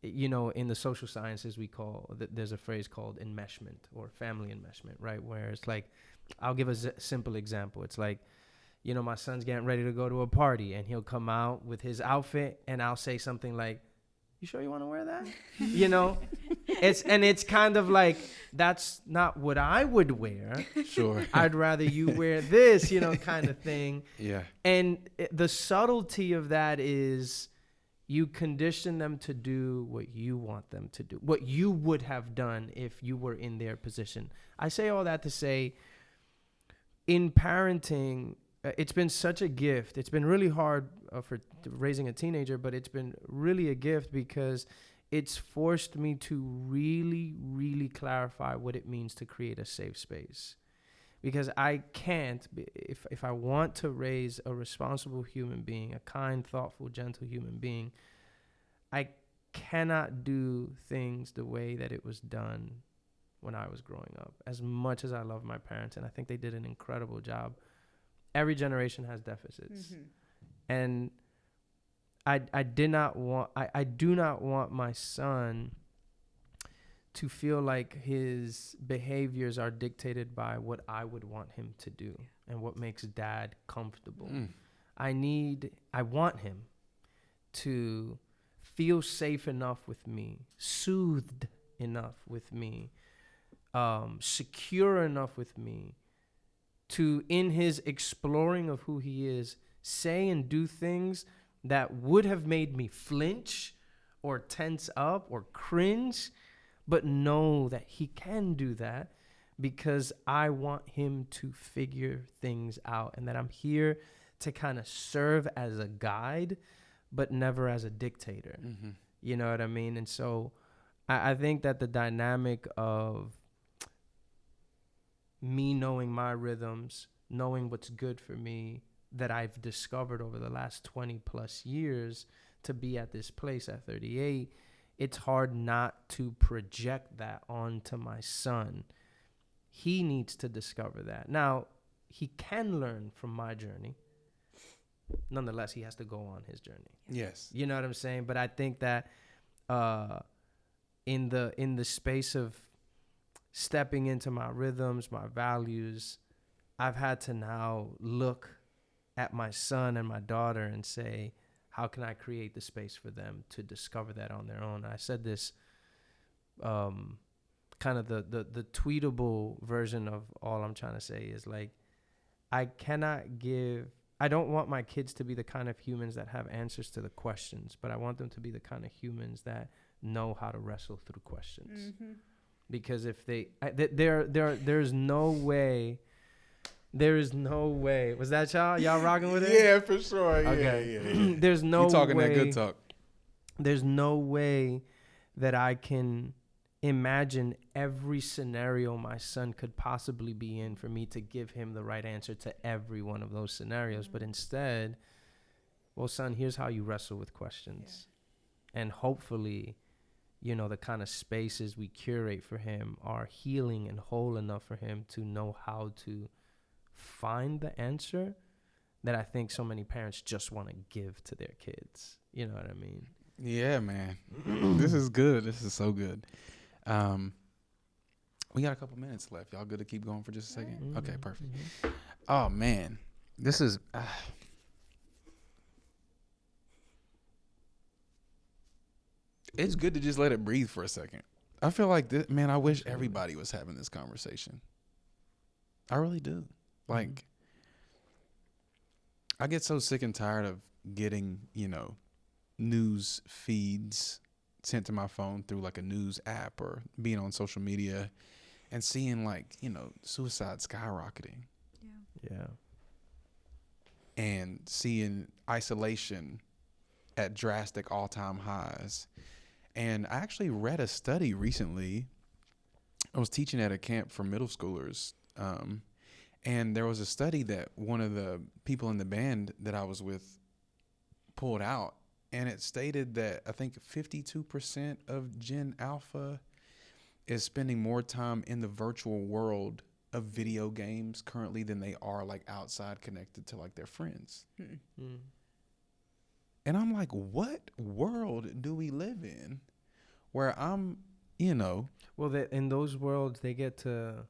you know, in the social sciences, there's a phrase called enmeshment or family enmeshment, right? Where it's like, I'll give a simple example. It's like, you know, my son's getting ready to go to a party and he'll come out with his outfit and I'll say something like, you sure you want to wear that? You know, it's kind of like, that's not what I would wear. Sure. I'd rather you wear this, you know, kind of thing. Yeah. And the subtlety of that is you condition them to do what you want them to do, what you would have done if you were in their position. I say all that to say, in parenting, it's been such a gift. It's been really hard for raising a teenager, but it's been really a gift because it's forced me to really, really clarify what it means to create a safe space. Because I can't, if I want to raise a responsible human being, a kind, thoughtful, gentle human being, I cannot do things the way that it was done when I was growing up. As much as I love my parents, and I think they did an incredible job, every generation has deficits. And I do not want my son to feel like his behaviors are dictated by what I would want him to do and what makes dad comfortable. I want him to feel safe enough with me, soothed enough with me, secure enough with me to, in his exploring of who he is, say and do things that would have made me flinch or tense up or cringe, but know that he can do that because I want him to figure things out, and that I'm here to kind of serve as a guide, but never as a dictator. Mm-hmm. You know what I mean? And so I think that the dynamic of me knowing my rhythms, knowing what's good for me, that I've discovered over the last 20 plus years to be at this place at 38, it's hard not to project that onto my son. He needs to discover that. Now, he can learn from my journey. Nonetheless, he has to go on his journey. Yes. You know what I'm saying? But I think that in the space of stepping into my rhythms, my values, I've had to now look at my son and my daughter and say, how can I create the space for them to discover that on their own? I said this kind of the tweetable version of all I'm trying to say is like, I don't want my kids to be the kind of humans that have answers to the questions, but I want them to be the kind of humans that know how to wrestle through questions. Mm-hmm. Because if there's no way. There is no way. Was that y'all rocking with it? Yeah, for sure. Okay. Yeah. There's no way. You talking that good talk. There's no way that I can imagine every scenario my son could possibly be in for me to give him the right answer to every one of those scenarios. But instead, well, son, here's how you wrestle with questions. Yeah. And hopefully, you know, the kind of spaces we curate for him are healing and whole enough for him to know how to find the answer that I think so many parents just want to give to their kids. You know what I mean? Yeah, man. This is good. This is so good. We got a couple minutes left. Y'all good to keep going for just a second? Mm-hmm. Okay, perfect. Mm-hmm. Oh, man. This is... it's good to just let it breathe for a second. I feel like this, man, I wish everybody was having this conversation. I really do. Like, I get so sick and tired of getting, you know, news feeds sent to my phone through like a news app or being on social media and seeing like, you know, suicide skyrocketing. Yeah. And seeing isolation at drastic all-time highs. And I actually read a study recently. I was teaching at a camp for middle schoolers. And there was a study that one of the people in the band that I was with pulled out. And it stated that I think 52% of Gen Alpha is spending more time in the virtual world of video games currently than they are like outside connected to like their friends. Mm-hmm. And I'm like, what world do we live in where I'm, you know? Well, in those worlds, they get to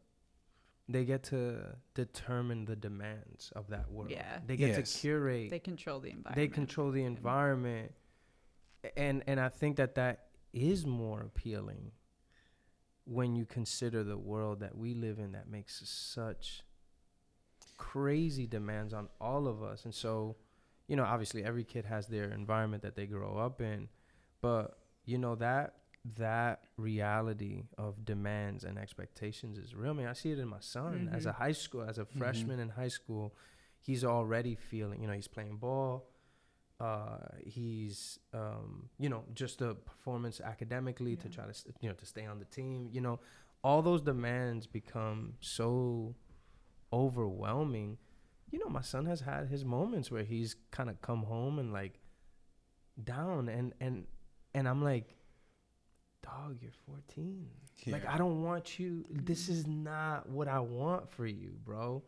determine the demands of that world. Yeah. They get to curate. They control the environment. They control the environment. And I think that is more appealing when you consider the world that we live in that makes such crazy demands on all of us. And so, you know, obviously every kid has their environment that they grow up in, but you know, that reality of demands and expectations is real. I mean, I see it in my son. Mm-hmm. As a freshman in high school, he's already feeling, you know, he's playing ball. He's, you know, just a performance academically to try to, you know, to stay on the team. You know, all those demands become so overwhelming. You know, my son has had his moments where he's kind of come home and like down and I'm like, dog, you're 14. Yeah. Like, I don't want you. This is not what I want for you, bro.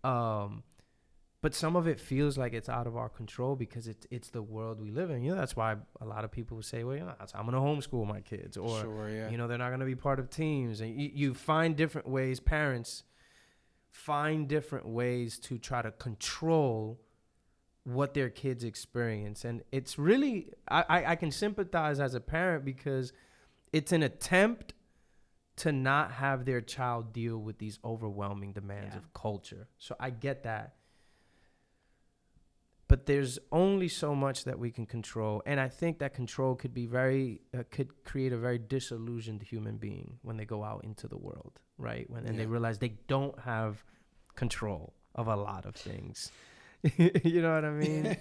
But some of it feels like it's out of our control because it's the world we live in. You know, that's why a lot of people say, well, you know, I'm going to homeschool my kids. Or, you know, they're not going to be part of teams. And you find different ways, parents find different ways to try to control what their kids experience. And it's really, I can sympathize as a parent because it's an attempt to not have their child deal with these overwhelming demands of culture. So I get that. But there's only so much that we can control. And I think that control could be could create a very disillusioned human being when they go out into the world, right? And they realize they don't have control of a lot of things. You know what I mean?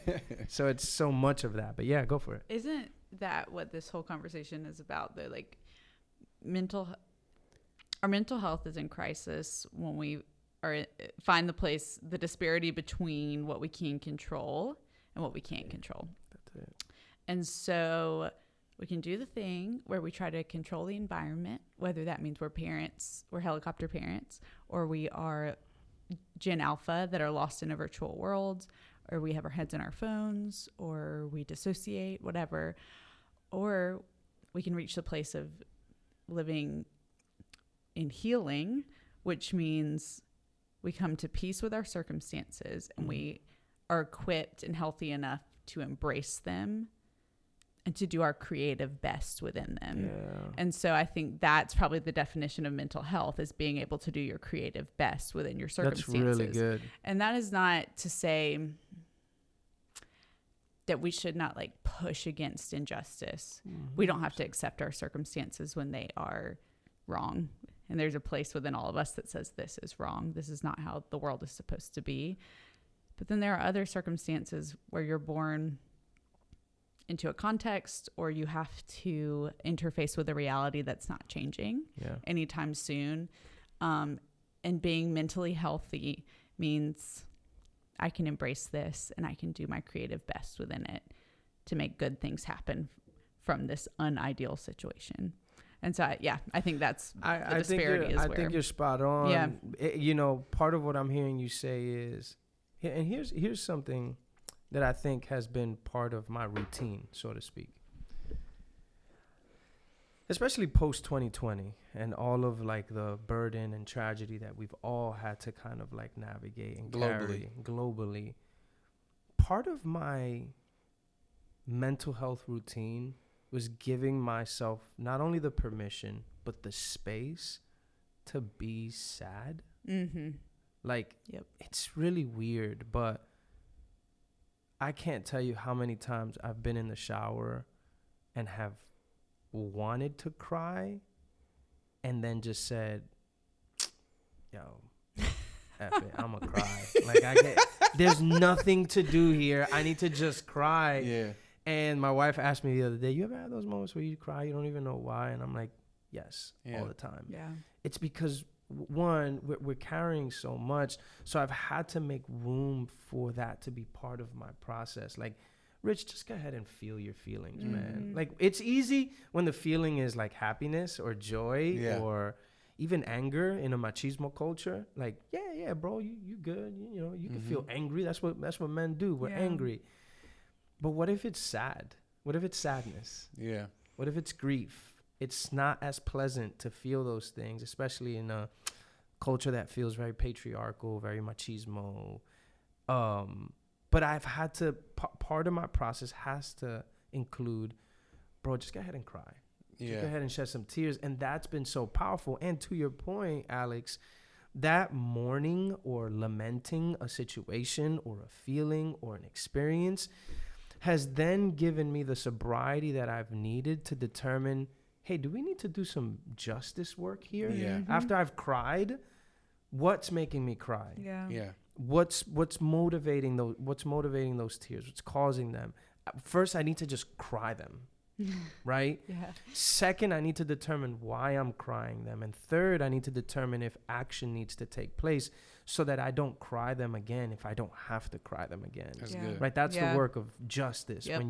So it's so much of that. But yeah, go for it. Isn't that what this whole conversation is about? The like our mental health is in crisis when we find the disparity between what we can control and what we can't control. That's it. And so we can do the thing where we try to control the environment, whether that means we're helicopter parents, or we are Gen Alpha that are lost in a virtual world, or we have our heads in our phones, or we dissociate, whatever. Or we can reach the place of living in healing, which means we come to peace with our circumstances and we are equipped and healthy enough to embrace them and to do our creative best within them. Yeah. And so I think that's probably the definition of mental health, is being able to do your creative best within your circumstances. That's really good. And that is not to say that we should not like push against injustice. We don't have to accept our circumstances when they are wrong. And there's a place within all of us that says this is wrong. This is not how the world is supposed to be. But then there are other circumstances where you're born into a context, or you have to interface with a reality that's not changing anytime soon. And being mentally healthy means I can embrace this and I can do my creative best within it to make good things happen from this unideal situation. And so, I think that's the disparity. I think you're spot on. Yeah. Part of what I'm hearing you say is, and here's something that I think has been part of my routine, so to speak. Especially post 2020 and all of like the burden and tragedy that we've all had to kind of like navigate and carry globally. Part of my mental health routine was giving myself not only the permission, but the space to be sad. Mm-hmm. Like, it's really weird, but I can't tell you how many times I've been in the shower and have wanted to cry and then just said, yo, F it, I'm gonna cry. Like, there's nothing to do here. I need to just cry. Yeah. And my wife asked me the other day, you ever had those moments where you cry, you don't even know why? And I'm like, yes, all the time. Yeah. It's because, one, we're carrying so much. So I've had to make room for that to be part of my process. Like, Rich, just go ahead and feel your feelings, man. Like, it's easy when the feeling is like happiness or joy or even anger in a machismo culture. Like, yeah, bro, you good. You can feel angry. That's what men do. We're angry. But what if it's sad? What if it's sadness? Yeah. What if it's grief? It's not as pleasant to feel those things, especially in a culture that feels very patriarchal, very machismo. But I've had to, part of my process has to include, bro, just go ahead and cry. Just go ahead and shed some tears. And that's been so powerful. And to your point, Alex, that mourning or lamenting a situation or a feeling or an experience has then given me the sobriety that I've needed to determine, hey, do we need to do some justice work here? Yeah. After I've cried, what's making me cry? Yeah. What's motivating those tears? What's causing them? First, I need to just cry them, right? Yeah. Second, I need to determine why I'm crying them. And third, I need to determine if action needs to take place so that I don't cry them again if I don't have to cry them again. That's good. Right? That's the work of justice. Yep.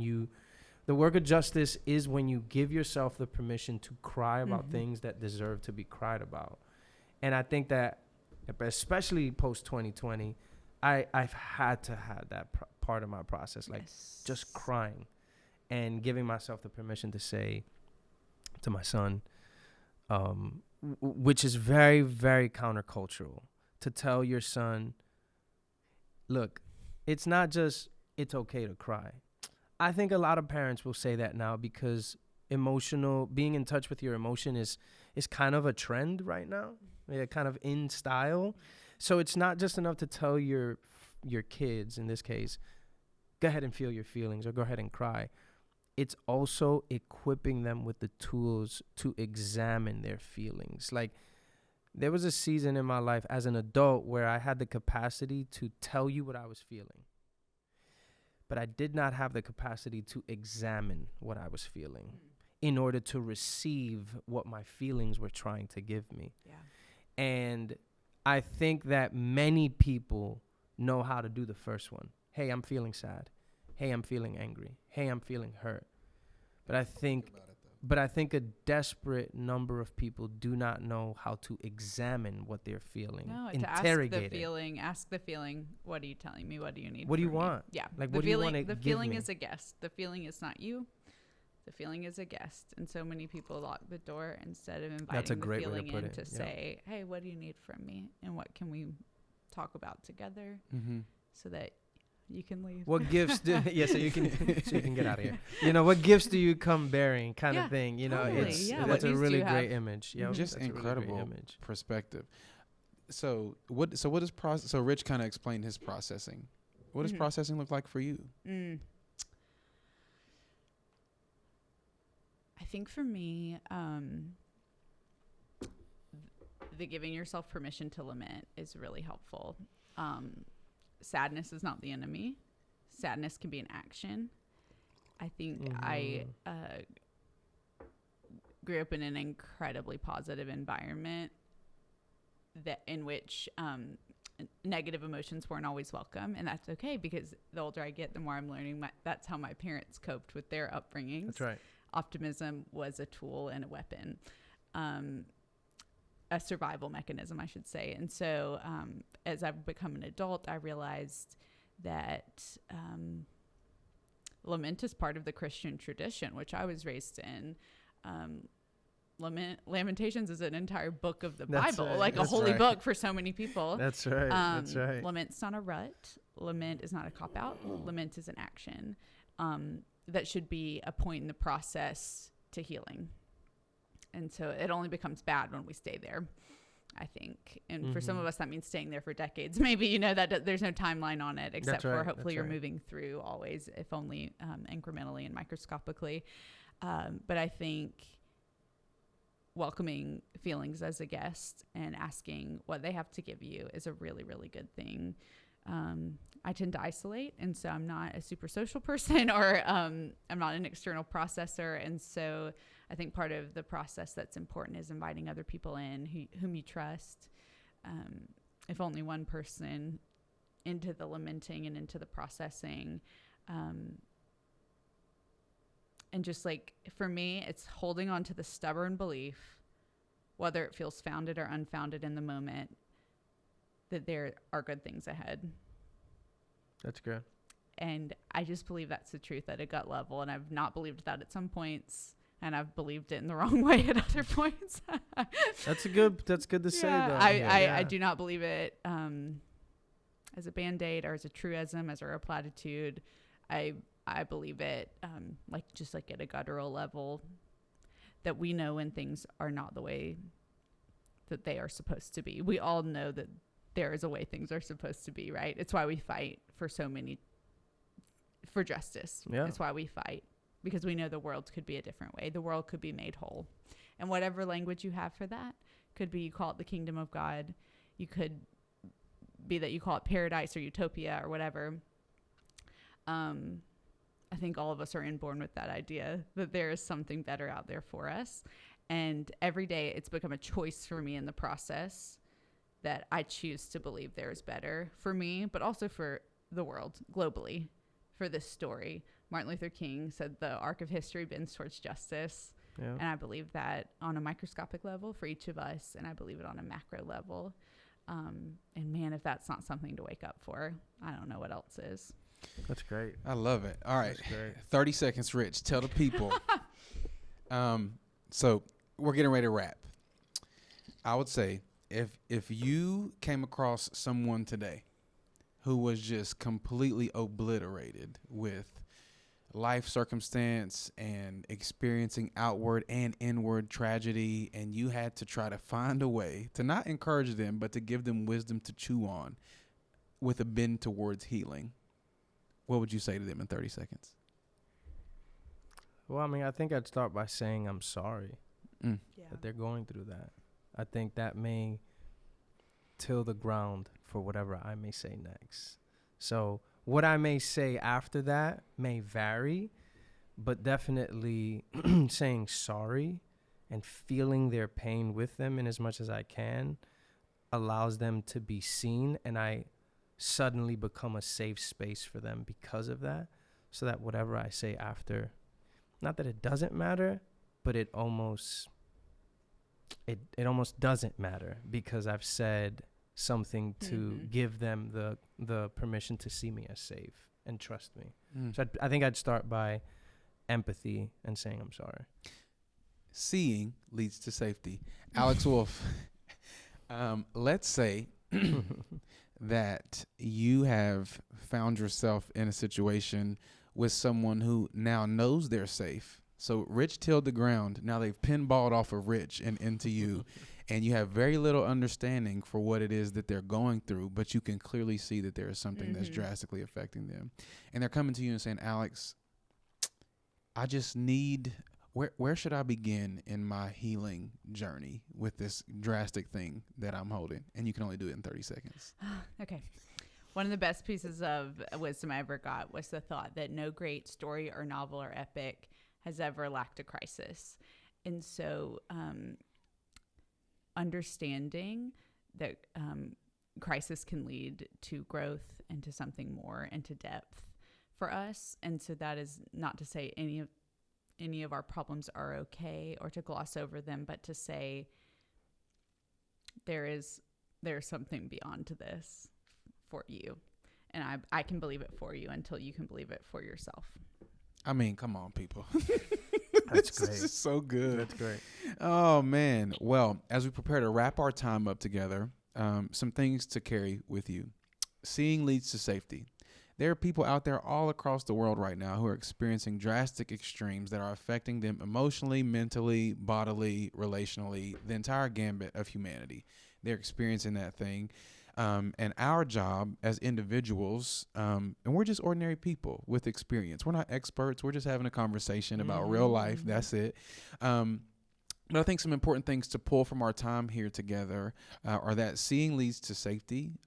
The work of justice is when you give yourself the permission to cry about things that deserve to be cried about. And I think that, especially post 2020, I've had to have that part of my process, like just crying and giving myself the permission to say to my son, which is very, very countercultural, to tell your son, look, it's not just it's okay to cry. I think a lot of parents will say that now because being in touch with your emotion is kind of a trend right now, kind of in style. So it's not just enough to tell your kids, in this case, go ahead and feel your feelings or go ahead and cry. It's also equipping them with the tools to examine their feelings. Like, there was a season in my life as an adult where I had the capacity to tell you what I was feeling, but I did not have the capacity to examine what I was feeling in order to receive what my feelings were trying to give me. Yeah. And I think that many people know how to do the first one. Hey, I'm feeling sad. Hey, I'm feeling angry. Hey, I'm feeling hurt. But I think a desperate number of people do not know how to examine what they're feeling. No, interrogate to ask the feeling, what are you telling me? What do you need? What do you from me? want? Yeah. Like, what do you want to The give feeling me? is a guest. The feeling is not you. The feeling is a guest. And so many people lock the door instead of inviting the feeling in to say, hey, what do you need from me? And what can we talk about together so that you can leave? What gifts do so you can get out of here. You know, what gifts do you come bearing kind of thing? You know, totally. that's a really great image. Yeah, just incredible image. Perspective. So what is process? So Rich kind of explained his processing. What does processing look like for you? I think for me, the giving yourself permission to lament is really helpful. Sadness is not the enemy. Sadness can be an action. I think I grew up in an incredibly positive environment in which negative emotions weren't always welcome, and that's okay, because the older I get, the more I'm learning that's how my parents coped with their upbringings. That's right. Optimism was a tool and a weapon, a survival mechanism, I should say. And so as I've become an adult, I realized that lament is part of the Christian tradition, which I was raised in. Lamentations is an entire book of the Bible, right. like a holy book for so many people. That's right. That's right. Lament's not a rut. Lament is not a cop-out. Lament is an action that should be a point in the process to healing. And so it only becomes bad when we stay there, I think. And for some of us, that means staying there for decades. Maybe, that there's no timeline on it, except for hopefully you're moving through always, if only incrementally and microscopically. But I think welcoming feelings as a guest and asking what they have to give you is a really, really good thing. I tend to isolate, and so I'm not a super social person, or I'm not an external processor. And so I think part of the process that's important is inviting other people in whom you trust. If only one person, into the lamenting and into the processing. And just like, for me, it's holding on to the stubborn belief, whether it feels founded or unfounded in the moment, that there are good things ahead. That's good. And I just believe that's the truth at a gut level. And I've not believed that at some points, and I've believed it in the wrong way at other points. That's good to say, though. I do not believe it as a Band-Aid or as a truism, as a platitude. I believe it just like at a guttural level, that we know when things are not the way that they are supposed to be. We all know that there is a way things are supposed to be, right? It's why we fight for justice. Yeah. It's why we fight, because we know the world could be a different way. The world could be made whole. And whatever language you have for that, could be you call it the kingdom of God. You could be that you call it paradise or utopia or whatever. I think all of us are inborn with that idea that there is something better out there for us. And every day it's become a choice for me in the process that I choose to believe there is better for me, but also for the world globally, for this story. Martin Luther King said the arc of history bends towards justice. Yeah. And I believe that on a microscopic level for each of us, and I believe it on a macro level. And man, if that's not something to wake up for, I don't know what else is. That's great. I love it. All right. 30 seconds, Rich. Tell the people. So we're getting ready to wrap. I would say if you came across someone today who was just completely obliterated with life circumstance and experiencing outward and inward tragedy, and you had to try to find a way to not encourage them, but to give them wisdom to chew on with a bend towards healing, what would you say to them in 30 seconds? Well, I mean, I think I'd start by saying I'm sorry Yeah. that they're going through that. I think that may till the ground for whatever I may say next. So what I may say after that may vary, but definitely saying sorry and feeling their pain with them in as much as I can allows them to be seen, and I suddenly become a safe space for them because of that, so that whatever I say after, not that it doesn't matter, but it almost doesn't matter because I've said something to give them the permission to see me as safe and trust me. So I think I'd start by empathy and saying I'm sorry. Seeing leads to safety. Alex Wolf, let's say that you have found yourself in a situation with someone who now knows they're safe. So Rich tilled the ground. Now they've pinballed off of Rich and into you. And you have very little understanding for what it is that they're going through, but you can clearly see that there is something that's drastically affecting them. And they're coming to you and saying, Alex, I just need, where should I begin in my healing journey with this drastic thing that I'm holding? And you can only do it in 30 seconds. Okay. One of the best pieces of wisdom I ever got was the thought that no great story or novel or epic has ever lacked a crisis. And so understanding that crisis can lead to growth and to something more and to depth for us. And so that is not to say any of our problems are okay or to gloss over them, but to say there's something beyond to this for you. And I can believe it for you until you can believe it for yourself. I mean, come on, people. That's great. This is so good. That's great. Oh, man. Well, as we prepare to wrap our time up together, some things to carry with you. Seeing leads to safety. There are people out there all across the world right now who are experiencing drastic extremes that are affecting them emotionally, mentally, bodily, relationally, the entire gambit of humanity. They're experiencing that thing. And our job as individuals, and we're just ordinary people with experience. We're not experts. We're just having a conversation about real life. That's it. But I think some important things to pull from our time here together are that seeing leads to safety,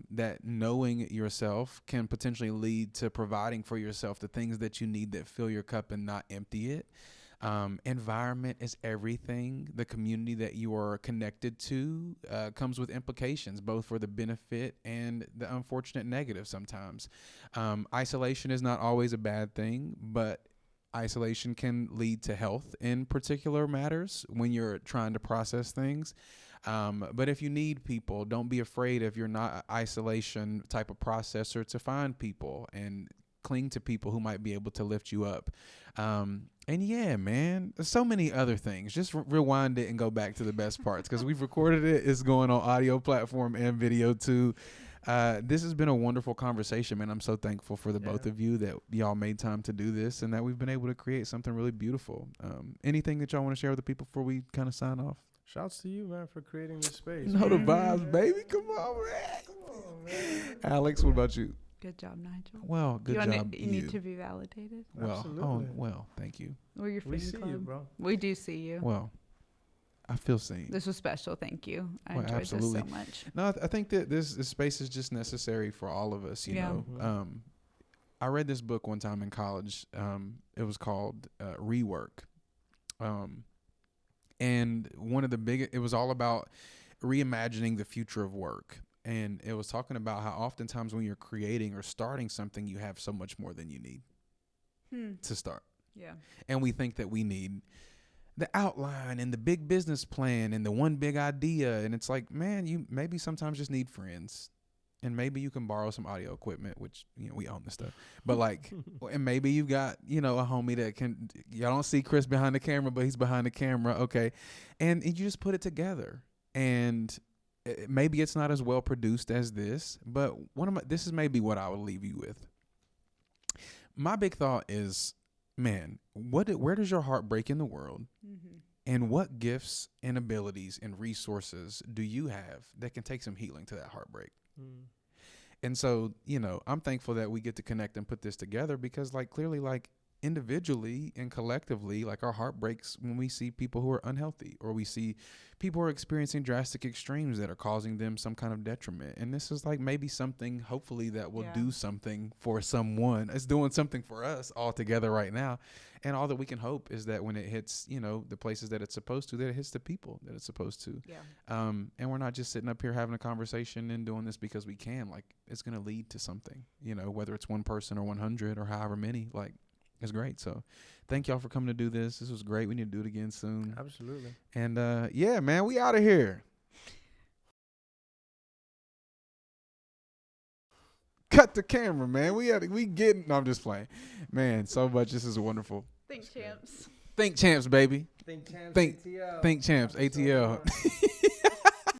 that knowing yourself can potentially lead to providing for yourself the things that you need that fill your cup and not empty it. Environment is everything. The community that you are connected to comes with implications, both for the benefit and the unfortunate negative sometimes. Isolation is not always a bad thing, but isolation can lead to health in particular matters when you're trying to process things. But if you need people, don't be afraid if you're not an isolation type of processor to find people and cling to people who might be able to lift you up. And yeah, man, so many other things. Just rewind it and go back to the best parts because we've recorded it. It's going on audio platform and video too. This has been a wonderful conversation, man. I'm so thankful for the both of you that y'all made time to do this and that we've been able to create something really beautiful. Anything that y'all want to share with the people before we kind of sign off? Shouts to you, man, for creating this space. Know the vibes, baby. Come on, man. Come on, man. Alex, what about you? Good job, Nigel. Well, good job. You need to be validated. Well, Absolutely. well, thank you. We're your fan We see club. you, bro. We do see you. Well, I feel seen. This was special. Thank you. I Well, enjoyed absolutely. this so much. No, I think that this space is just necessary for all of us, you know. Mhm. I read this book one time in college. It was called Rework. And one of the it was all about reimagining the future of work. And it was talking about how oftentimes when you're creating or starting something, you have so much more than you need to start. Yeah. And we think that we need the outline and the big business plan and the one big idea. And it's like, man, you maybe sometimes just need friends. And maybe you can borrow some audio equipment, which, you know, we own this stuff. But like, and maybe you've got, you know, a homie that can, y'all don't see Chris behind the camera, but he's behind the camera. Okay. And you just put it together. And maybe it's not as well produced as this, but this is maybe what I would leave you with. My big thought is, man, where does your heart break in the world? Mm-hmm. And what gifts and abilities and resources do you have that can take some healing to that heartbreak? And so, you know, I'm thankful that we get to connect and put this together because, like, clearly, like, individually and collectively, like, our heart breaks when we see people who are unhealthy, or we see people who are experiencing drastic extremes that are causing them some kind of detriment. And this is like maybe something, hopefully, that will do something for someone. It's doing something for us all together right now. And all that we can hope is that when it hits, you know, the places that it's supposed to, that it hits the people that it's supposed to. Yeah. And we're not just sitting up here having a conversation and doing this because we can. Like, it's going to lead to something, you know, whether it's one person or 100 or however many. Like, it's great. So thank y'all for coming to do this. This was great. We need to do it again soon. Absolutely. And yeah, man, we out of here. Cut the camera, man. We getting. No, I'm just playing, man. So much. This is wonderful. Think champs. Think champs, baby. Think champs. Think ATL. Think champs. ATL.